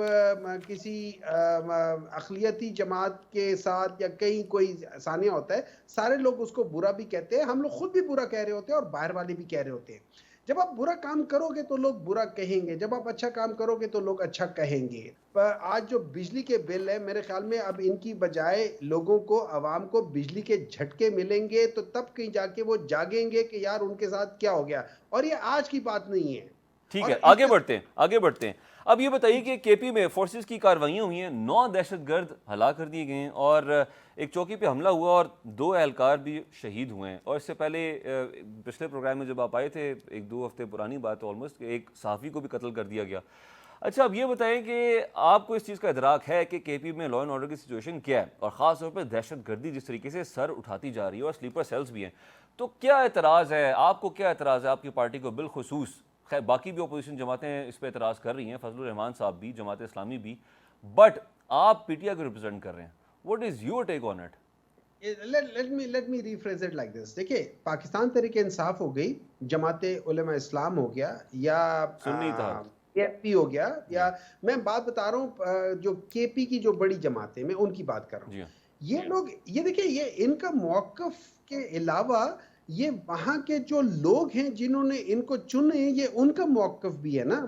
किसी अक़लियती जमात के साथ या कहीं कोई सानिया होता है, सारे लोग उसको बुरा भी कहते हैं, हम लोग खुद भी बुरा कह रहे होते हैं और बाहर वाले भी कह रहे होते हैं। जब आप बुरा काम करोगे तो लोग बुरा कहेंगे, जब आप अच्छा काम करोगे तो लोग अच्छा कहेंगे। पर आज जो बिजली के बिल है, मेरे ख्याल में अब इनकी बजाय लोगों को, आवाम को बिजली के झटके मिलेंगे तो तब कहीं जाके वो जागेंगे कि यार उनके साथ क्या हो गया। और ये आज की बात नहीं है। ठीक है, आगे बढ़ते हैं। अब ये बताइए कि केपी में फोर्सेस की कार्रवाइयाँ हुई हैं, 9 दहशतगर्द हलाक कर दिए गए हैं और एक चौकी पे हमला हुआ और 2 एहलकार भी शहीद हुए हैं। और इससे पहले पिछले प्रोग्राम में जब आप आए थे, 1-2 हफ्ते पुरानी बात है ऑलमोस्ट, एक सहाफ़ी को भी कत्ल कर दिया गया। अच्छा, अब ये बताएं कि आपको इस चीज़ का इदराक है कि केपी में लॉ एंड ऑर्डर की सिचुएशन क्या है, और ख़ास तौर पर दहशतगर्दी जिस तरीके से सर उठाती जा रही है और स्लीपर सेल्स भी हैं, तो क्या एतराज़ है आपको, क्या एतराज़ है आपकी पार्टी को बिलखुसूस? खैर बाकी भी अपोजिशन जमातें इस पर एतराज़ कर रही हैं, फजलुर रहमान साहब भी, जमात इस्लामी भी, बट आप पीटीआई को रिप्रेजेंट कर रहे हैं। What is your take on it? let me rephrase it like this। देखिए, पाकिस्तान तहरीक इंसाफ हो गई, जमाते उलेमा इस्लाम हो गया, या सुन्नी इत्तेहाद AFP हो गया, या मैं बात बता रहा हूँ जो केपी की जो बड़ी जमातें, मैं उनकी बात कर रहा हूँ। ये लोग, ये देखिए, ये इनका मौक़िफ़ के अलावा ये वहां के जो लोग हैं जिन्होंने इनको चुने, ये उनका मौक़िफ़ भी है ना।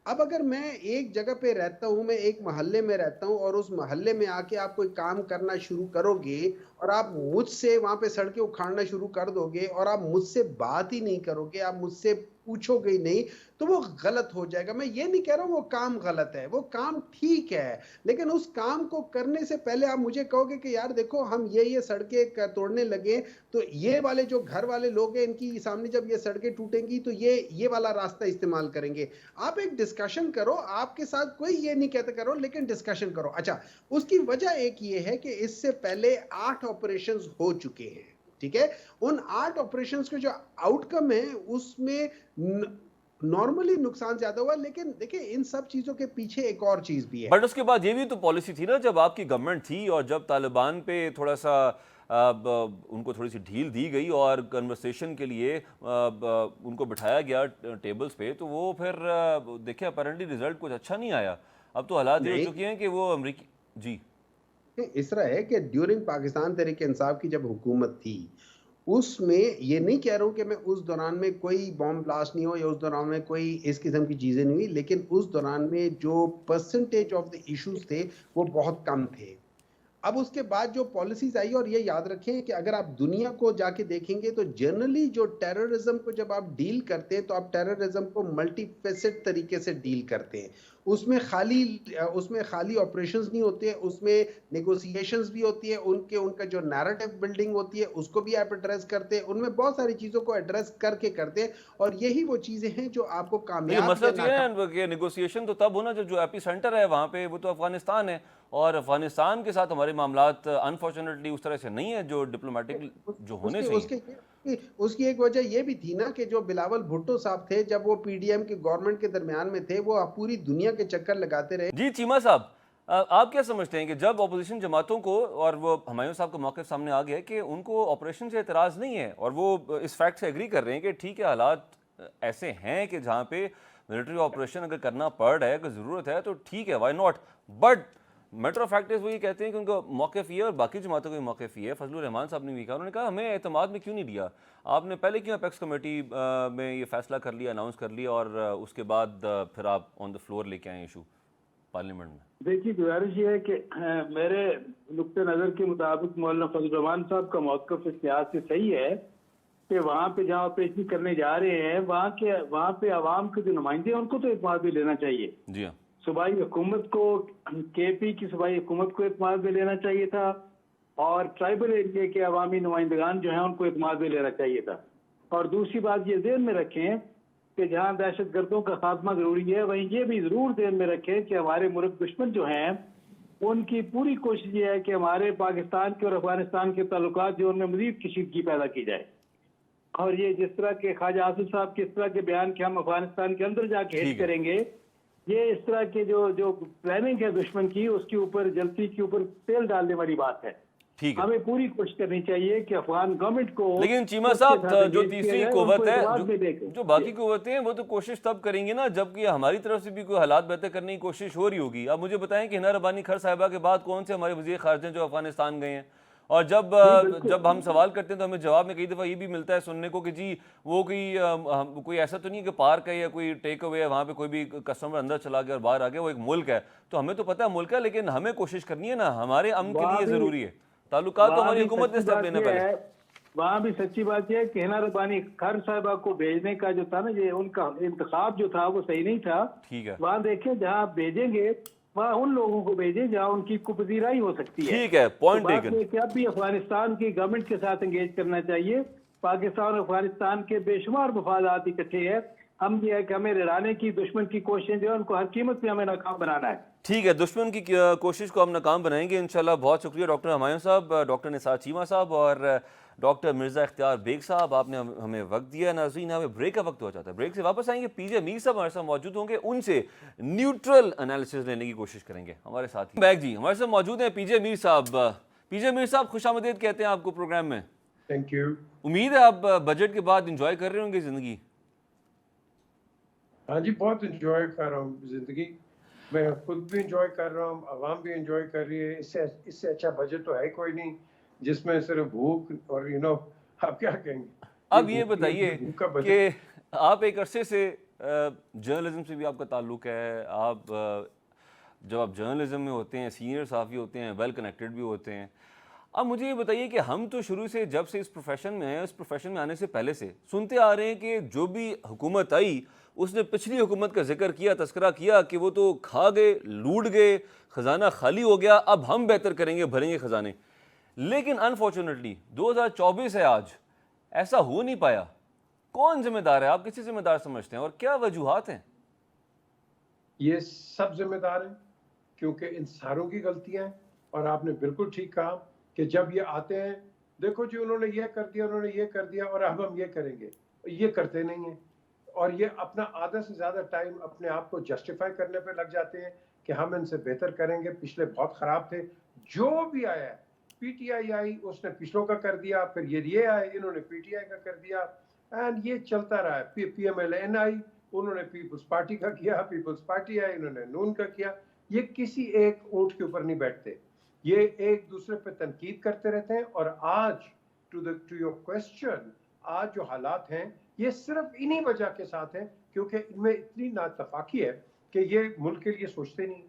अब अगर मैं एक जगह पे रहता हूँ, मैं एक मोहल्ले में रहता हूँ, और उस मोहल्ले में आके आप कोई काम करना शुरू करोगे और आप मुझसे वहां पे सड़कें उखाड़ना शुरू कर दोगे और आप मुझसे बात ही नहीं करोगे, आप मुझसे पूछोगे ही नहीं, तो वो गलत हो जाएगा। मैं ये नहीं कह रहा हूँ वो काम गलत है, वो काम ठीक है, लेकिन उस काम को करने से पहले आप मुझे कहोगे कि यार देखो हम ये सड़कें तोड़ने लगे, तो ये वाले जो घर वाले लोग हैं इनकी सामने जब ये सड़कें टूटेंगी तो ये वाला रास्ता इस्तेमाल करेंगे। आप एक डिस्कशन करो, आपके साथ कोई ये नहीं कहते करो, लेकिन डिस्कशन करो। अच्छा, उसकी वजह एक ये है कि इससे पहले 8 ऑपरेशंस हो चुके हैं, ठीक है। उन 8 ऑपरेशंस के जो आउटकम है उसमें नॉर्मली नुकसान ज्यादा हुआ, लेकिन देखिए इन सब चीजों के पीछे एक और चीज भी है। बट उसके बाद ये भी तो पॉलिसी थी ना, जब आपकी गवर्नमेंट थी और जब तालिबान पे थोड़ा सा उनको थोड़ी सी ढील दी गई और कन्वर्सेशन के लिए उनको बिठाया गया टेबल्स पे, तो वो फिर देखिए अपेरेंटली रिजल्ट कुछ अच्छा नहीं आया। अब तो हालात ये हो चुके हैं कि वो अमेरिकी जी इस तरह है कि ड्यूरिंग पाकिस्तान तहरीक इंसाफ की जब हुकूमत थी, उसमें ये नहीं कह रहा हूं कि मैं उस दौरान में कोई बॉम्ब ब्लास्ट नहीं हो या उस दौरान में कोई इस किस्म की चीजें नहीं हुई, लेकिन उस दौरान में जो परसेंटेज ऑफ द इश्यूज थे वो बहुत कम थे। अब उसके बाद जो पॉलिसीज आई, और ये याद रखें कि अगर आप दुनिया को जाके देखेंगे तो जनरली जो टेररिज्म को जब आप डील करते हैं तो आप टेररिज्म को मल्टीफेसेट तरीके से डील करते हैं। उसमें खाली ऑपरेशंस नहीं होते, उसमें नेगोशिएशंस भी होती है, उनका जो नैरेटिव बिल्डिंग होती है उसको भी आप एड्रेस करते हैं, उनमें बहुत सारी चीजों को एड्रेस करके करते हैं, और यही वो चीजें हैं जो आपको कामयाब मसला ये है कि नेगोशिएशन तो तब होना जो एपी सेंटर है वहाँ पे, वो तो अफगानिस्तान है, और अफगानिस्तान के साथ हमारे मामलात अनफॉर्चुनेटली उस तरह से नहीं है जो डिप्लोमेटिक जो होने चाहिए। उसकी एक वजह ये भी थी ना कि जो बिलावल भुट्टो साहब थे, जब वो पीडीएम के गवर्नमेंट के दरमियान में थे, वो पूरी दुनिया के चक्कर लगाते रहे। जी चीमा साहब, आप क्या समझते हैं कि जब अपोजिशन जमातों को, और वो हुमायूं साहब का मौक़िफ़ सामने आ गया कि उनको ऑपरेशन से एतराज़ नहीं है और वो इस फैक्ट से एग्री कर रहे हैं कि ठीक है हालात ऐसे हैं कि जहाँ पे मिलिट्री ऑपरेशन अगर करना पड़ रहा है, अगर ज़रूरत है तो ठीक है, why not, but matter of fact वो ये कहते हैं कि उनका मौक़िफ़ ये और बाकी जमातों का मौक़िफ़ ये है। फजलुर रहमान साहब ने भी कहा, उन्होंने कहा हमें एतमाद में क्यों नहीं दिया, आपने पहले क्यों अपेक्स कमेटी में ये फैसला कर लिया, अनाउंस कर लिया, और उसके बाद फिर आप ऑन द फ्लोर लेके आए इशू पार्लियामेंट में। देखिए, गुजारिश ये है कि मेरे नुक्ते नज़र के मुताबिक मौलाना फजलुर रहमान साहब का मौक़िफ़ इस लिहाज से सही है कि वहाँ पे जहाँ ऑपरेशन करने जा रहे हैं वहाँ पे आवाम के जो नुमाइंदे हैं उनको तो एतमाद भी लेना चाहिए। जी हाँ, सूबाई हुकूमत को, केपी की सूबाई हुकूमत को एतमाद भी लेना चाहिए था, और ट्राइबल एरिया के अवामी नुमाइंदगान जो हैं उनको एतमाद भी लेना चाहिए था। और दूसरी बात ये ध्यान में रखें कि जहां दहशतगर्दों का खात्मा जरूरी है, वहीं ये भी जरूर ध्यान में रखें कि हमारे मुल्क दुश्मन जो हैं उनकी पूरी कोशिश ये है कि हमारे पाकिस्तान के और अफगानिस्तान के ताल्लुकात जो उनमें मजीद कशीदगी पैदा की जाए। और ये जिस तरह के ख्वाजा आसिफ साहब के इस तरह के बयान कि हम अफगानिस्तान के अंदर जाके हिट करेंगे, ये इस तरह के जो प्लानिंग है दुश्मन की, उसके ऊपर जलती के ऊपर तेल डालने वाली बात है। ठीक है, हमें पूरी कोशिश करनी चाहिए कि अफगान गवर्नमेंट को, लेकिन चीमा साहब जो तीसरी कुव्वत है, जो बाकी कुव्वतें हैं, वो तो कोशिश तब करेंगी ना जबकि हमारी तरफ से भी कोई हालात बेहतर करने की कोशिश हो रही होगी। अब मुझे बताएं कि हिना रब्बानी खर साहिबा के बाद कौन से हमारे वज़ीर ख़ारिजा जो अफगानिस्तान गए हैं, और जब हम सवाल करते हैं तो हमें जवाब में कई दफ़ा ये भी मिलता है सुनने को कि जी वो कोई ऐसा तो नहीं कि पार्क है या कोई टेक अवे है, वहाँ पे कोई भी कस्टमर अंदर चला गया और बाहर आ गया, वो एक मुल्क है। तो हमें तो पता है मुल्क है, लेकिन हमें कोशिश करनी है ना, हमारे अमन के लिए ज़रूरी है। ताल्लुकात तो हमारी हुकूमत ने स्टेप लेना पहले। वहाँ भी सच्ची बात यह है कि हिना रब्बानी खर साहिबा को भेजने का जो था ना, ये उनका इंतखाब जो था वो सही नहीं था। ठीक है, वहाँ देखें जहाँ आप भेजेंगे वहाँ उन लोगों को भेजें जहाँ उनकी कुपजीराई हो सकती है। ठीक है, पॉइंट टेकन। तो अब भी अफगानिस्तान की गवर्नमेंट के साथ एंगेज करना चाहिए। पाकिस्तान और अफगानिस्तान के बेशुमार मफादात इकट्ठे हैं। हम ये है कि हमें लड़ाने की दुश्मन की कोशिशें जो है उनको हर कीमत पे हमें नाकाम बनाना है। ठीक है, दुश्मन की कोशिश को हम नाकाम बनाएंगे इंशाल्लाह। बहुत शुक्रिया डॉक्टर हुमायूं साहब, डॉक्टर निसार चीमा साहब और डॉक्टर मिर्ज़ा इख्तियार बेग साहब, आपने हमें वक्त दिया। नाज़रीन, हमें ब्रेक का वक्त हो जाता है, ब्रेक से वापस आएंगे। पीजे मीर साहब हमारे साथ मौजूद होंगे, उनसे न्यूट्रल एनालिसिस लेने की कोशिश करेंगे। हमारे साथ ही बैग जी हमारे साथ मौजूद हैं, पीजे मीर साहब। पीजे मीर साहब, खुशामदीद कहते हैं आपको प्रोग्राम में। Thank you. उम्मीद है आप बजट के बाद इंजॉय कर रहे होंगे ज़िंदगी। हाँ जी, बहुत इंजॉय कर रहा हूँ जिंदगी। मैं खुद भी इंजॉय कर रहा हूँ, आवाम भी इंजॉय कर रही है। इससे अच्छा बजट तो है कोई नहीं जिसमें सिर्फ भूख और आप क्या कहेंगे। अब ये बताइए कि आप एक अरसे से जर्नलिज्म से भी आपका ताल्लुक है। जब आप जर्नलिज्म में होते हैं, सीनियर साफ़ी होते हैं, वेल कनेक्टेड भी होते हैं। अब मुझे ये बताइए कि हम तो शुरू से जब से इस प्रोफेशन में हैं, इस प्रोफेशन में आने से पहले से सुनते आ रहे हैं कि जो भी हुकूमत आई उसने पिछली हुकूमत का जिक्र किया, तस्करा किया कि वो तो खा गए, लूट गए, ख़जाना खाली हो गया, अब हम बेहतर करेंगे, भरेंगे ख़जाने। लेकिन अनफॉर्चुनेटली 2024 है आज, ऐसा हो नहीं पाया। कौन जिम्मेदार है? आप किसी जिम्मेदार समझते हैं और क्या वजूहात हैं? ये सब जिम्मेदार हैं क्योंकि इन सारों की गलतियां हैं। और आपने बिल्कुल ठीक कहा कि जब ये आते हैं, देखो जी उन्होंने ये कर दिया, उन्होंने ये कर दिया और अब हम ये करेंगे, ये करते नहीं हैं। और ये अपना आधा से ज्यादा टाइम अपने आप को जस्टिफाई करने पे लग जाते हैं कि हम इनसे बेहतर करेंगे, पिछले बहुत खराब थे। जो भी आया है, पीटीआई आई उसने पिछलों का कर दिया, फिर ये आए इन्होंने पीटीआई का कर दिया, एंड ये चलता रहा है। पीएमएलएन आई, उन्होंने पीपल्स पार्टी का किया, पीपल्स पार्टी आई, उन्होंने नून का किया। ये किसी एक ऊंट के ऊपर नहीं बैठते, ये एक दूसरे पे तनकीद करते रहते हैं। और आज टू योर क्वेश्चन, आज जो हालात हैं ये सिर्फ इन्हीं वजह के साथ हैं क्योंकि इनमें इतनी नातफाकी है कि ये मुल्क के लिए सोचते नहीं।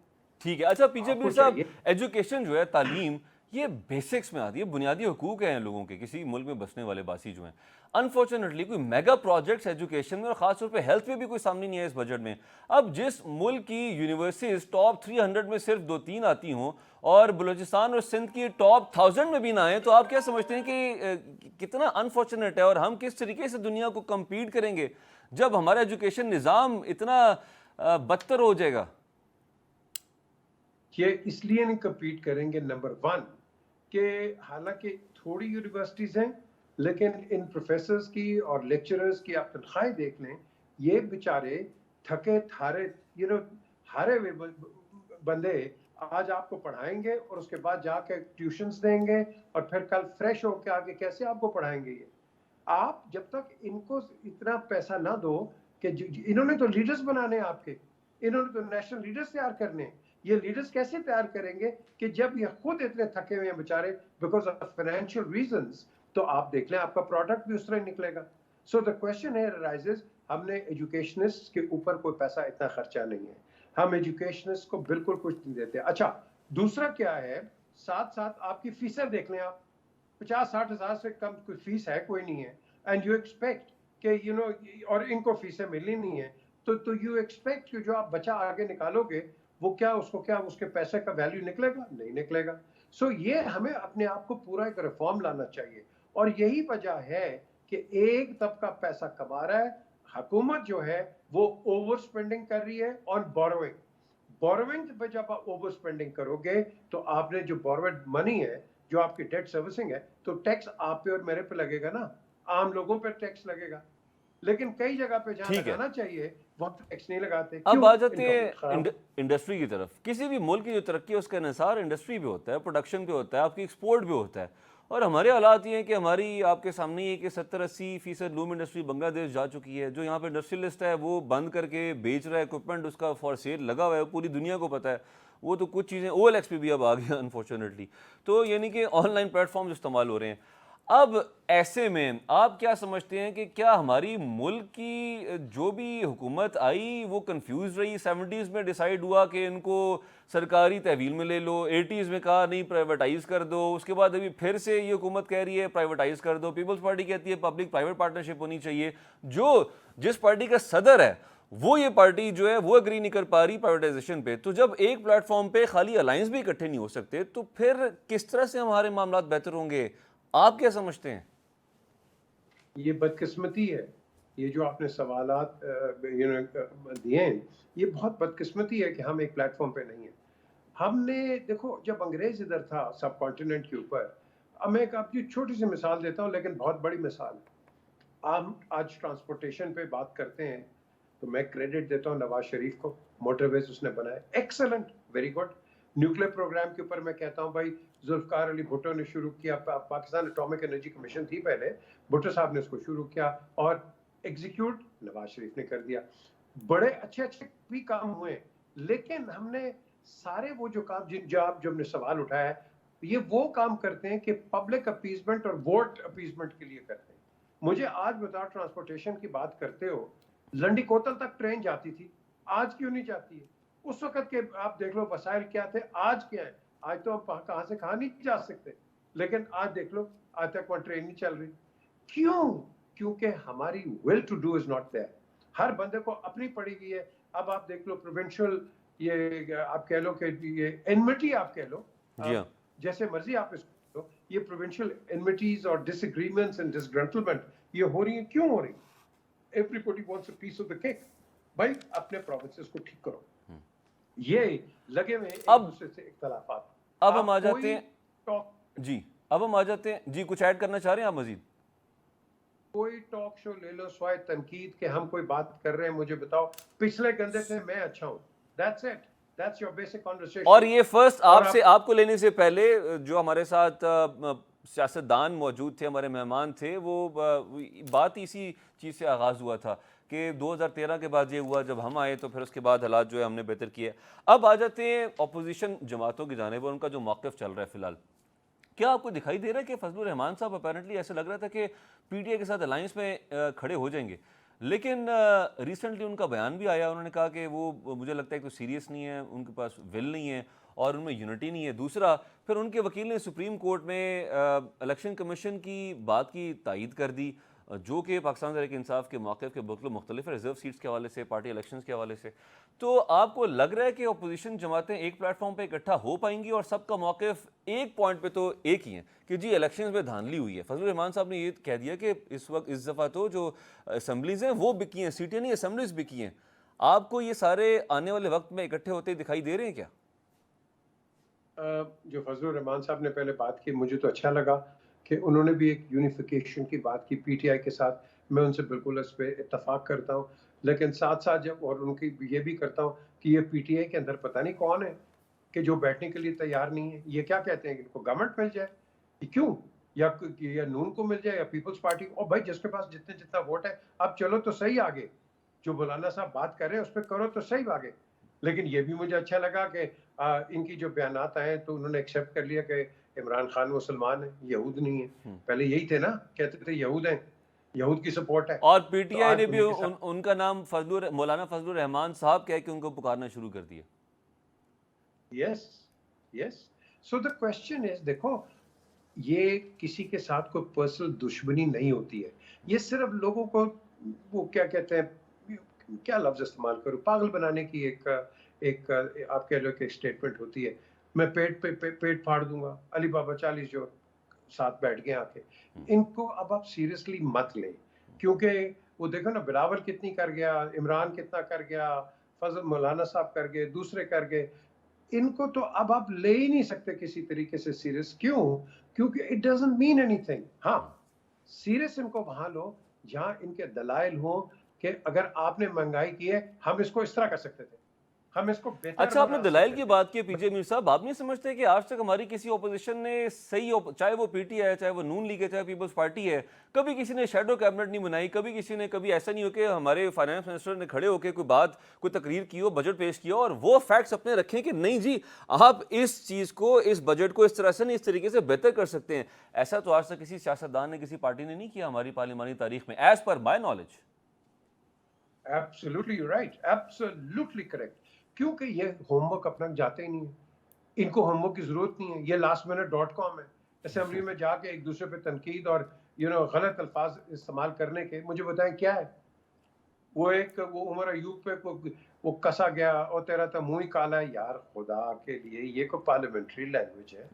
ठीक है, अच्छा पीजे मीर साहब, एजुकेशन जो है, तालीम, ये बेसिक्स में आती है, बुनियादी हुकूक हैं लोगों के, किसी मुल्क में बसने वाले बासी जो हैं। अनफॉर्चुनेटली कोई मेगा प्रोजेक्ट्स एजुकेशन में और ख़ासतौर पे हेल्थ में भी कोई सामने नहीं है इस बजट में। अब जिस मुल्क की यूनिवर्सिटीज़ टॉप 300 में सिर्फ 2-3 आती हों और बलूचिस्तान और सिंध की टॉप 1000 में भी ना आए, तो आप क्या समझते हैं कि कितना अनफॉर्चुनेट है और हम किस तरीके से दुनिया को कम्पीट करेंगे जब हमारा एजुकेशन निज़ाम इतना बदतर हो जाएगा? ये इसलिए नहीं कम्पीट करेंगे, नंबर 1 कि हालांकि थोड़ी यूनिवर्सिटीज़ हैं लेकिन इन प्रोफेसर्स की और लेक्चरर्स की आप तनख्वाहें देख लें, ये बेचारे थके थारे हारे हुए बंदे आज आपको पढ़ाएंगे और उसके बाद जाके ट्यूशन्स देंगे और फिर कल फ्रेश होके आगे कैसे आपको पढ़ाएंगे। ये आप जब तक इनको इतना पैसा ना दो कि इन्होंने तो लीडर्स बनाने हैं आपके, इन्होंने तो नेशनल लीडर्स तैयार करने हैं। ये लीडर्स कैसे तैयार करेंगे कि जब ये खुद इतने थके हुए हैं बेचारे बिकॉज ऑफ फाइनेंशियल रीजंस, तो आप देख लें आपका प्रोडक्ट भी उस तरह निकलेगा। सो द क्वेश्चन है राइजेस, हमने एजुकेशनिस्ट के ऊपर कोई पैसा इतना खर्चा नहीं है, हम एजुकेशनिस्ट को बिल्कुल कुछ नहीं देते। अच्छा, दूसरा क्या है, साथ साथ आपकी फीसें देख लें आप, 50-60 हज़ार से कम कोई फीस है कोई नहीं है, एंड यू एक्सपेक्ट कि और इनको फीसें मिलनी नहीं है, तो यू एक्सपेक्ट कि जो आप बच्चा आगे निकालोगे वो क्या उसके पैसे का वैल्यू निकलेगा? नहीं निकलेगा। सो ये हमें अपने आप को पूरा एक रिफॉर्म लाना चाहिए और यही वजह है कि एक तबका पैसा कमा रहा है, हुकूमत जो है वो ओवर स्पेंडिंग कर रही है ऑन बोरोइंग पे जब आप ओवर स्पेंडिंग करोगे तो आपने जो बोरोड मनी है, जो आपकी डेट सर्विसिंग है, तो टैक्स आप पे और मेरे पे लगेगा ना, आम लोगों पे टैक्स लगेगा। लेकिन कई जगह पे जहां ठीक है। लगाना चाहिए वहां टैक्स नहीं लगाते। अब क्यों? आ जाते इनका हैं खराब इंडस्ट्री की तरफ। किसी भी मुल्क की जो तरक्की है उसका इन्हिसार इंडस्ट्री पे होता है, प्रोडक्शन पे होता है, आपकी एक्सपोर्ट पे होता है। और हमारे हालात ये हैं कि हमारी आपके सामने ही है कि 70-80% लूम इंडस्ट्री बांग्लादेश जा चुकी है। जो यहाँ पे इंडस्ट्रियलिस्ट है वो बंद करके बेच रहा है, इक्विपमेंट उसका फॉर सेल लगा हुआ है, पूरी दुनिया को पता है। वो तो कुछ चीज़ें OLX पे भी अब आ गया अनफॉर्चुनेटली। तो यानी कि ऑनलाइन प्लेटफॉर्म इस्तेमाल हो रहे हैं। अब ऐसे में आप क्या समझते हैं कि क्या हमारी मुल्क की जो भी हुकूमत आई वो कंफ्यूज रही? 70s में डिसाइड हुआ कि इनको सरकारी तहवील में ले लो, 80s में कहा नहीं प्राइवेटाइज कर दो, उसके बाद अभी फिर से ये हुकूमत कह रही है प्राइवेटाइज कर दो, पीपल्स पार्टी कहती है पब्लिक प्राइवेट पार्टनरशिप होनी चाहिए। जिस पार्टी का सदर है वो ये पार्टी जो है वो एग्री नहीं कर पा रही प्राइवेटाइजेशन पे। तो जब एक प्लेटफॉर्म पे खाली अलायंस भी इकट्ठे नहीं हो सकते तो फिर किस तरह से हमारे मामलात बेहतर होंगे? आप क्या समझते हैं? ये बदकिस्मती है। ये जो आपने सवालात दिए हैं, ये बहुत बदकिस्मती है कि हम एक प्लेटफॉर्म पे नहीं है। हमने देखो, जब अंग्रेज इधर था सब कॉन्टिनेंट के ऊपर, अब मैं एक आपकी छोटी सी मिसाल देता हूँ लेकिन बहुत बड़ी मिसाल है। हम आज ट्रांसपोर्टेशन पे बात करते हैं तो मैं क्रेडिट देता हूँ नवाज शरीफ को, मोटरवेज उसने बनाए, excellent, very good. Nuclear programme के ऊपर मैं कहता हूँ भाई, जुल्फकार अली भुट्टो ने शुरू किया, पाकिस्तान एटॉमिक एनर्जी कमीशन थी पहले, भुट्टो साहब ने उसको शुरू किया और एग्जीक्यूट नवाज शरीफ ने कर दिया। बड़े अच्छे अच्छे भी काम हुए, लेकिन हमने सारे वो जो काम जो हमने सवाल उठाया है, ये वो काम करते हैं कि पब्लिक अपीजमेंट और वोट अपीजमेंट के लिए करते हैं। मुझे आज बताओ, ट्रांसपोर्टेशन की बात करते हो, लंडी कोतल तक ट्रेन जाती थी, आज क्यों नहीं जाती है? उस वक्त के आप देख लो वसाइल क्या थे, आज क्या है। आज तो हम कहां से कहां नहीं जा सकते, लेकिन आज देख लो, आज तक वहां ट्रेन नहीं चल रही। क्यों? क्योंकि हमारी will to do is not there. हर बंदे को अपनी पड़ी हुई है। अब आप देख लो प्रोविंशियल, ये आप कह लो कि ये एनमिटी आप कह लो, जी हाँ। जैसे मर्जी आप इसको, ये प्रोविंशियल एनमिटीज और डिसएग्रीमेंट्स एंड डिसग्रंटलमेंट ये हो रही है। क्यों हो रही? Everybody wants a piece of the cake. भाई अपने प्रोविंसेस को ठीक करो, ये लगे हुए एक दूसरे से इख्तलाफात। अब हम आ जाते हैं जी, अब हम आ जाते हैं जी, कुछ ऐड करना चाह रहे हैं आप मजीद? कोई टॉक शो ले लो स्वाय तनकीद के, हम कोई बात कर रहे हैं, मुझे बताओ पिछले गंदे थे मैं अच्छा हूं, that's it, that's your basic conversation. और ये फर्स्ट आपको लेने से पहले जो हमारे साथ सियासतदान मौजूद थे, हमारे मेहमान थे, वो बात इसी चीज़ से आगाज़ हुआ था कि 2013 के बाद ये हुआ, जब हम आए तो फिर उसके बाद हालात जो है हमने बेहतर किए। अब आ जाते हैं अपोजिशन जमातों की जानिब और उनका जो मौक़िफ़ चल रहा है फ़िलहाल। क्या आपको दिखाई दे रहा है कि फजलुर रहमान साहब अपेरेंटली ऐसे लग रहा था कि PTI के साथ अलायंस में खड़े हो जाएंगे, लेकिन रिसेंटली उनका बयान भी आया, उन्होंने कहा कि वो मुझे लगता है कि सीरियस नहीं है, उनके पास विल नहीं है और उनमें यूनिटी नहीं है। दूसरा, फिर उनके वकील ने सुप्रीम कोर्ट में इलेक्शन कमीशन की बात की तायीद कर दी, जो कि पाकिस्तान तहरीक इंसाफ के मौक़िफ़ के बिल्कुल मुख्तलिफ रिजर्व सीट्स के हवाले से, पार्टी इलेक्शंस के हवाले से। तो आपको लग रहा है कि अपोजिशन जमातें एक प्लेटफॉर्म पे इकट्ठा हो पाएंगी और सबका मौक़िफ़ एक पॉइंट पे तो एक ही है कि जी इलेक्शंस में धांधली हुई है? फजलुर रहमान साहब ने ये कह दिया कि इस वक्त इस दफ़ा तो जो असम्बलीज़ हैं वो बिकी हैं, सीटें नहीं असम्बलीज़ बिकी हैं। आपको ये सारे आने वाले वक्त में इकट्ठे होते दिखाई दे रहे हैं क्या? जो फजलुर रहमान साहब ने पहले बात की, मुझे तो अच्छा लगा कि उन्होंने भी एक यूनिफिकेशन की बात की PTI के साथ। मैं उनसे बिल्कुल इस पर इत्तफाक करता हूँ, लेकिन साथ साथ जब और उनकी ये भी करता हूँ कि ये PTI के अंदर पता नहीं कौन है कि जो बैठने के लिए तैयार नहीं है। ये क्या कहते हैं कि इनको गवर्नमेंट मिल जाए, क्यों? या नून को मिल जाए या पीपल्स पार्टी को, और भाई जिसके पास जितना वोट है, अब चलो तो सही आगे, जो मौलाना साहब बात कर रहे हैं उस पर करो तो सही आगे। लेकिन ये भी मुझे अच्छा लगा कि इनकी जो बयानात आए तो उन्होंने एक्सेप्ट कर लिया कि इमरान खान मुसलमान है, यहूद नहीं है। पहले यही थे ना, कहते थे यहूद हैं, यहूद की सपोर्ट है। और PTI ने भी उनका नाम मौलाना फजलुर रहमान साहब कह के उनको पुकारना शुरू कर दिया। Yes yes, so the question is, देखो ये किसी के साथ कोई पर्सनल दुश्मनी नहीं होती है, ये सिर्फ लोगों को वो क्या कहते हैं, क्या लफ्ज इस्तेमाल करूं, पागल बनाने की एक आप कह लो कि स्टेटमेंट होती है। मैं पेट फाड़ दूंगा, अली बाबा 40 जोर, साथ बैठ गए आके। इनको अब आप सीरियसली मत लें, क्योंकि वो देखो ना, बिलावल कितनी कर गया, इमरान कितना कर गया, फजल मौलाना साहब कर गए, दूसरे कर गए। इनको तो अब आप ले ही नहीं सकते किसी तरीके से सीरियस। क्यों? क्योंकि इट डजंट मीन एनीथिंग। हाँ, सीरियस इनको वहां लो जहां इनके दलाइल हो कि अगर आपने महंगाई की है, हम इसको इस तरह कर सकते थे, हम इसको बेहतर अच्छा, आपने बना दलाइल सकते की थे। बात की पीजे मीर साहब, आप नहीं समझते कि आज तक हमारी किसी ओपोजिशन ने चाहे वो पीटीआई है, चाहे वो नून लीग है, चाहे पीपल्स पार्टी है, कभी किसी ने शैडो कैबिनेट नहीं बनाई, कभी ऐसा नहीं हो कि हमारे फाइनेंस मिनिस्टर ने खड़े होकर कोई तकरीर की हो, बजट पेश किया और वो फैक्ट्स अपने रखें कि नहीं जी, आप इस चीज को, इस बजट को इस तरह से नहीं, इस तरीके से बेहतर कर सकते हैं। ऐसा तो आज तक किसी सियासतदान ने, किसी पार्टी ने नहीं किया हमारी पार्लियामानी तारीख में, as per my knowledge. Absolutely right, absolutely correct. क्योंकि ये होमवर्क अपना जाते ही नहीं है, इनको होमवर्क की जरूरत नहीं है। ये lastminute.com है, असेंबली में जाके एक दूसरे पे तनकीद और गलत अल्फाज इस्तेमाल करने के। मुझे बताएं क्या है वो उमर अयूब पे वो कसा गया और तेरा तो मुंह ही काला है। यार खुदा के लिए, ये कोई पार्लियामेंट्री लैंग्वेज है?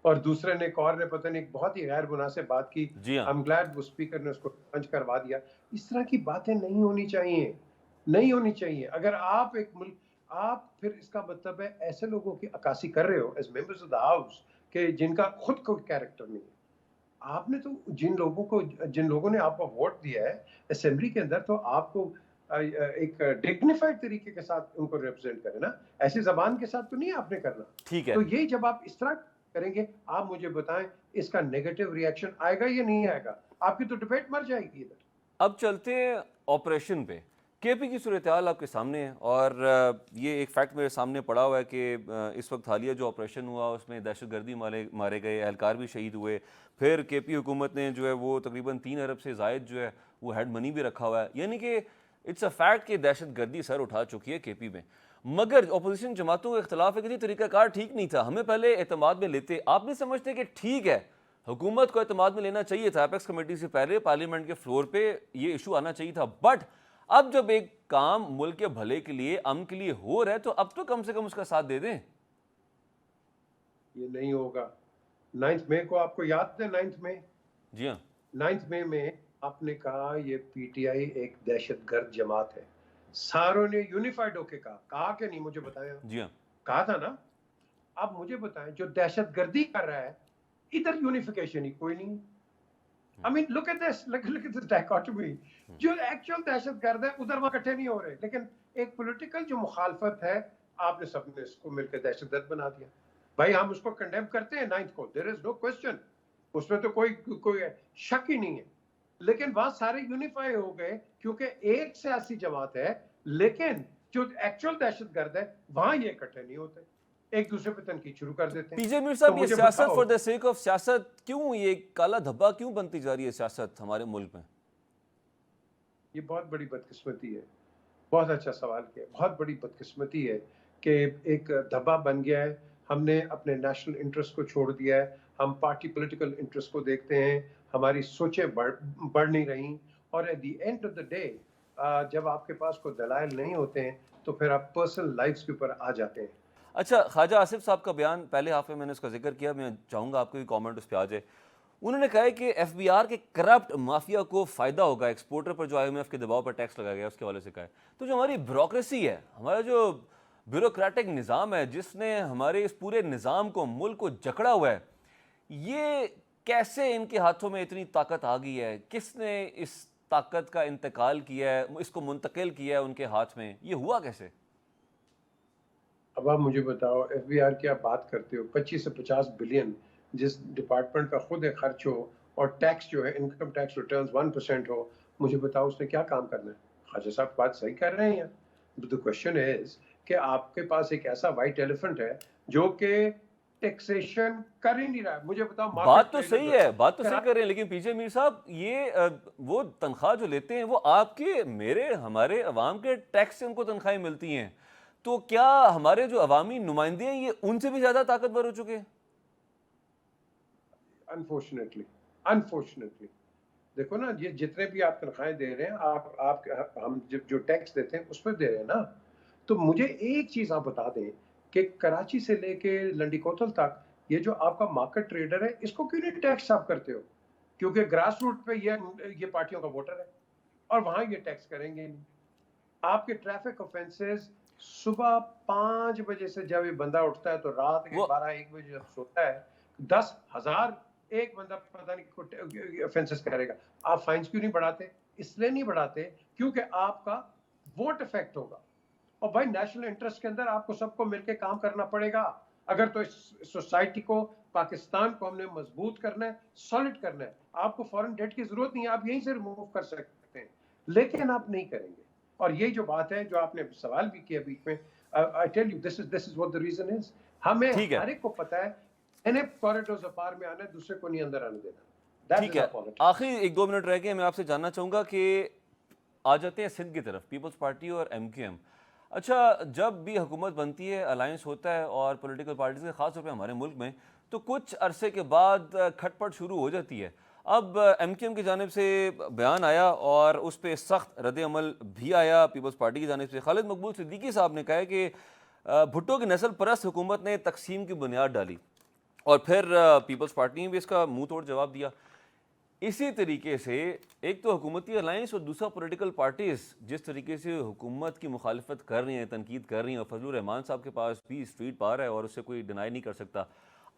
और दूसरे ने, एक और ने पता नहीं बहुत ही गैर मुनासिब बात की। जी हाँ। आई एम ग्लैड वो स्पीकर ने उसको पंच करवा दिया। इस तरह की बातें नहीं होनी चाहिए, नहीं होनी चाहिए। अगर आप एक मुल्क, आप फिर इसका मतलब है ऐसे लोगों की अक्कासी कर रहे हो as members of the house कि जिनका खुद कोई कैरेक्टर नहीं है। आपने तो जिन लोगों ने आपको वोट दिया है असेंबली के अंदर, तो आपको एक डिग्निफाइड तरीके के साथ उनको रिप्रेजेंट करें ना, ऐसी जबान के साथ तो नहीं आपने करना। ठीक है। तो ये जब आप इस तरह करेंगे, आप मुझे बताएं इसका नेगेटिव रिएक्शन आएगा या नहीं आएगा? आपकी तो डिबेट मर जाएगी इधर। अब चलते हैं ऑपरेशन पे। केपी की सूरत हाल आपके सामने है और ये एक फैक्ट मेरे सामने पड़ा हुआ है कि इस वक्त हालिया जो ऑपरेशन हुआ उसमें दहशतगर्दी मारे गए, एहलकार भी शहीद हुए। फिर केपी हुकूमत ने जो है वो तकरीबन 3 अरब से ज़ायद जो है वो हेड मनी भी रखा हुआ है, यानी कि इट्स अ फैक्ट कि दहशतगर्दी सर उठा चुकी है केपी में। मगर अपोजिशन जमातों का इख्तलाफ है कि तरीकाकार ठीक नहीं था, हमें पहले एतमाद में लेते। आप नहीं समझते कि ठीक है, हुकूमत को एतमाद में लेना चाहिए था, एपेक्स कमेटी से पहले पार्लियामेंट के फ्लोर पे ये इशू आना चाहिए था, बट अब जब एक काम मुल्क के भले के लिए, अमन के लिए हो रहा है, तो अब तो कम से कम उसका साथ दे दें। ये नहीं होगा। 9 मई को आपको याद है? 9 मई, जी हाँ, 9 मई में आपने कहा ये पीटीआई एक दहशतगर्द जमात है। सारों ने यूनिफाइड होके कहा कि नहीं? मुझे बताया, जी हाँ। कहा था ना? अब मुझे बताएं, जो दहशतगर्दी कर रहा है, इधर यूनिफिकेशन ही कोई नहीं। I mean, look at this dichotomy. जो एक्चुअल दहशतगर्द है उधर वहां इकट्ठे नहीं हो रहे, लेकिन एक पॉलिटिकल जो मुखालफत है, आपने सबने इसको मिलकर दहशतगर्द बना दिया। भाई हम उसको कंडेम करते हैं 9 को, देयर इज नो क्वेश्चन, उसमें तो कोई शक ही नहीं है। लेकिन वहां सारे यूनिफाई हो गए क्योंकि एक सियासी जमात है, लेकिन जो एक्चुअल दहशतगर्द है वहां ये इकट्ठे नहीं होते, एक दूसरे पे तनकीद शुरू कर देते हैं। पीजे मीर तो साहब, ये मुझे सियासत बताओ, फॉर द सेक ऑफ सियासत क्यों, ये काला धब्बा क्यों बनती जा रही है सियासत हमारे मुल्क में? ये बहुत बड़ी बदकिस्मती है। बहुत अच्छा सवाल किया। बहुत बड़ी बदकिस्मती है कि एक धब्बा बन गया है। हमने अपने नेशनल इंटरेस्ट को छोड़ दिया है, हम पार्टी पॉलिटिकल इंटरेस्ट को देखते हैं, हमारी सोचें बढ़ नहीं रही। और at the end of the day जब आपके पास कोई दलाइल नहीं होते हैं तो फिर आप पर्सनल लाइफ्स के ऊपर आ जाते हैं। अच्छा, ख्वाजा आसिफ साहब का बयान पहले हाफ में मैंने उसका जिक्र किया, मैं चाहूँगा आपको भी कमेंट उस पर आ जाए। उन्होंने कहा है कि एफबीआर के करप्ट माफिया को फ़ायदा होगा एक्सपोर्टर पर जो आईएमएफ के दबाव पर टैक्स लगाया गया, उसके हवाले से कहा है। तो जो हमारी ब्यूरोक्रेसी है, हमारा जो ब्यूरोक्रेटिक निज़ाम है, जिसने हमारे इस पूरे निज़ाम को, मुल्क को जकड़ा हुआ है, ये कैसे इनके हाथों में इतनी ताकत आ गई है? किसने इस ताकत का इंतकाल किया है, इसको मुंतकिल किया है उनके हाथ में? ये हुआ कैसे? अब आप मुझे बताओ, एफबीआर की आप बात करते हो, 25 से 50 बिलियन जिस डिपार्टमेंट का खुद एक खर्च हो और टैक्स जो है, इनकम टैक्स रिटर्न्स 1% हो, मुझे बताओ उसने क्या काम करना है? ख्वाजा साहब बात सही कर रहे हैं। द क्वेश्चन इज कि आपके पास एक ऐसा वाइट एलिफेंट है जो कि टैक्सेशन कर ही नहीं रहा है। मुझे बताओ, बात तो सही है, बात तो सही कर रहे हैं, लेकिन पीजे मीर साहब, ये वो तनख्वाह जो लेते हैं वो आपके, मेरे, हमारे अवाम के टैक्स से उनको तनख्वाहें मिलती हैं। तो क्या हमारे जो अवामी नुमाइंदे हैं ये उनसे भी ज्यादा ताकतवर हो चुके हैं? अनफॉर्चुनेटली देखो ना, ये जितने भी आप तनख्वाहें दे रहे हैं, आप हम जो टैक्स देते हैं उस पर दे रहे हैं ना। तो मुझे एक चीज आप बता दें कि कराची से लेके लंडी कोतल तक ये जो आपका मार्केट ट्रेडर है, इसको क्यों नहीं टैक्स आप करते हो? क्योंकि ग्रास रूट पे ये पार्टियों का वोटर है और वहां ये टैक्स करेंगे नहीं। आपके ट्रैफिक ऑफेंसेस सुबह 5 बजे से जब ये बंदा उठता है तो रात के 12-1 बजे जब सोता है, 10,000 एक बंदा पता नहीं ऑफेंसेस करेगा। आप फाइन्स क्यों नहीं बढ़ाते? इसलिए नहीं बढ़ाते क्योंकि आपका वोट इफेक्ट होगा। और भाई नेशनल इंटरेस्ट के अंदर आपको सबको मिलकर काम करना पड़ेगा। अगर तो इस सोसाइटी को, पाकिस्तान को हमने मजबूत करना है, सॉलिड करना है, आपको फॉरेन डेट की जरूरत नहीं है, आप यहीं से रिमूव कर सकते हैं, लेकिन आप नहीं करेंगे। और ये जो बात है, जो आपने सवाल भी किया बीच में, I tell you this is what the reason is. हमें हर एक को पता है इन्हें कॉरिडोर्स पार में आना है, दूसरे को नहीं अंदर आने देना। ठीक है, आखिरी 1-2 मिनट रह गए, मैं आपसे जानना चाहूंगा कि आ जाते हैं सिंध की तरफ, पीपल्स पार्टी और MQM। अच्छा, जब भी हुकूमत बनती है, अलायंस होता है और पॉलिटिकल पार्टीज के खास तौर पे हमारे मुल्क में, तो कुछ अरसे के बाद खटपट शुरू हो जाती है। अब MQM की जानिब से बयान आया और उस पर सख्त रद्द-ए-अमल भी आया पीपल्स पार्टी की जानिब से। खालिद मकबूल सिद्दीकी साहब ने कहा है कि भुट्टो की नस्ल परस्त हुकूमत ने तकसीम की बुनियाद डाली, और फिर पीपल्स पार्टी ने भी इसका मुंह तोड़ जवाब दिया। इसी तरीके से एक तो हुकूमती अलायंस और दूसरा पॉलिटिकल पार्टीज जिस तरीके से हुकूमत की मुखालिफत कर रही हैं, तनकीद कर रही हैं, और फजलुर रहमान साहब के पास भी स्ट्रीट पार है और उससे कोई डिनाई नहीं कर सकता।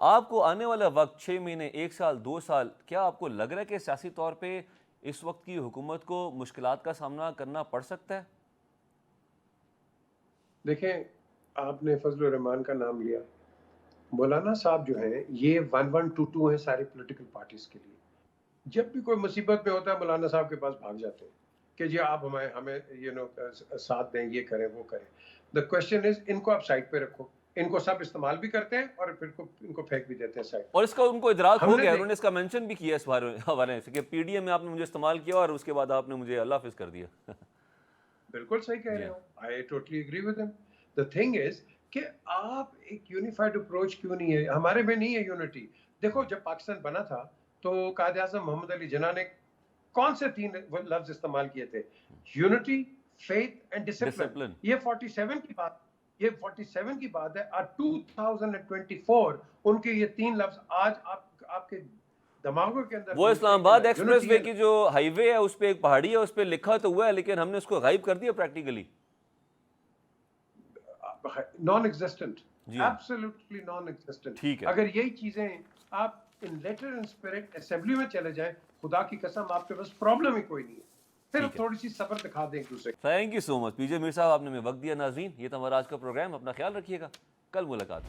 आपको आने वाला वक्त 6 महीने, 1 साल, 2 साल, क्या आपको लग रहा है कि सियासी तौर पे इस वक्त की हुकूमत को मुश्किलात का सामना करना पड़ सकता है? देखें, आपने फजलुर रहमान का नाम लिया। मौलाना साहब जो हैं, ये 1122 हैं सारी पॉलिटिकल पार्टीज के लिए। जब भी कोई मुसीबत में होता है, मौलाना साहब के पास भाग जाते हैं कि जी आप हमें साथ दें, ये करें, वो करें। द क्वेश्चन इज, इनको आप साइड पे रखो। इनको सब इस्तेमाल भी करते हैं और फिर इनको फेंक भी देते हैं साइड। और इसका उनको इदराक हो गया, उन्होंने इसका मेंशन भी किया इस हवाले से कि PDM में आपने मुझे इस्तेमाल किया और उसके बाद आपने मुझे अल्लाह हाफिज कर दिया। बिल्कुल सही कह रहे हो, I totally agree with him. The thing is कि आप एक यूनिफाइड अप्रोच क्यों नहीं है? हमारे में नहीं है यूनिटी। देखो, जब पाकिस्तान बना था तो कायद आज़म मोहम्मद अली जिन्ना ने कौन से 3 लफ्ज इस्तेमाल किए थे? Unity, faith and discipline. ये 47 की बात, ये 47 की बात है। 2024 उनके ये 3 लफ्ज आज आपके दिमागों के अंदर। वो इस्लामाबाद एक्सप्रेसवे की जो हाईवे है, उस पे एक पहाड़ी है, उस पे लिखा तो हुआ है, लेकिन हमने उसको गायब कर दिया practically. Non existent, absolutely non existent. ठीक है, अगर यही चीजें आप इन लेटर एंड स्पिरिट असेंबली में चले जाएं, खुदा की कसम आपके पास प्रॉब्लम ही कोई नहीं है। सिर्फ थोड़ी सी सब्र दिखा दें एक दूसरे। Thank you so much PJ Mir साहब, आपने हमें वक्त दिया। नाज़रीन, ये था हमारा आज का प्रोग्राम। अपना ख्याल रखिएगा, कल मुलाकात।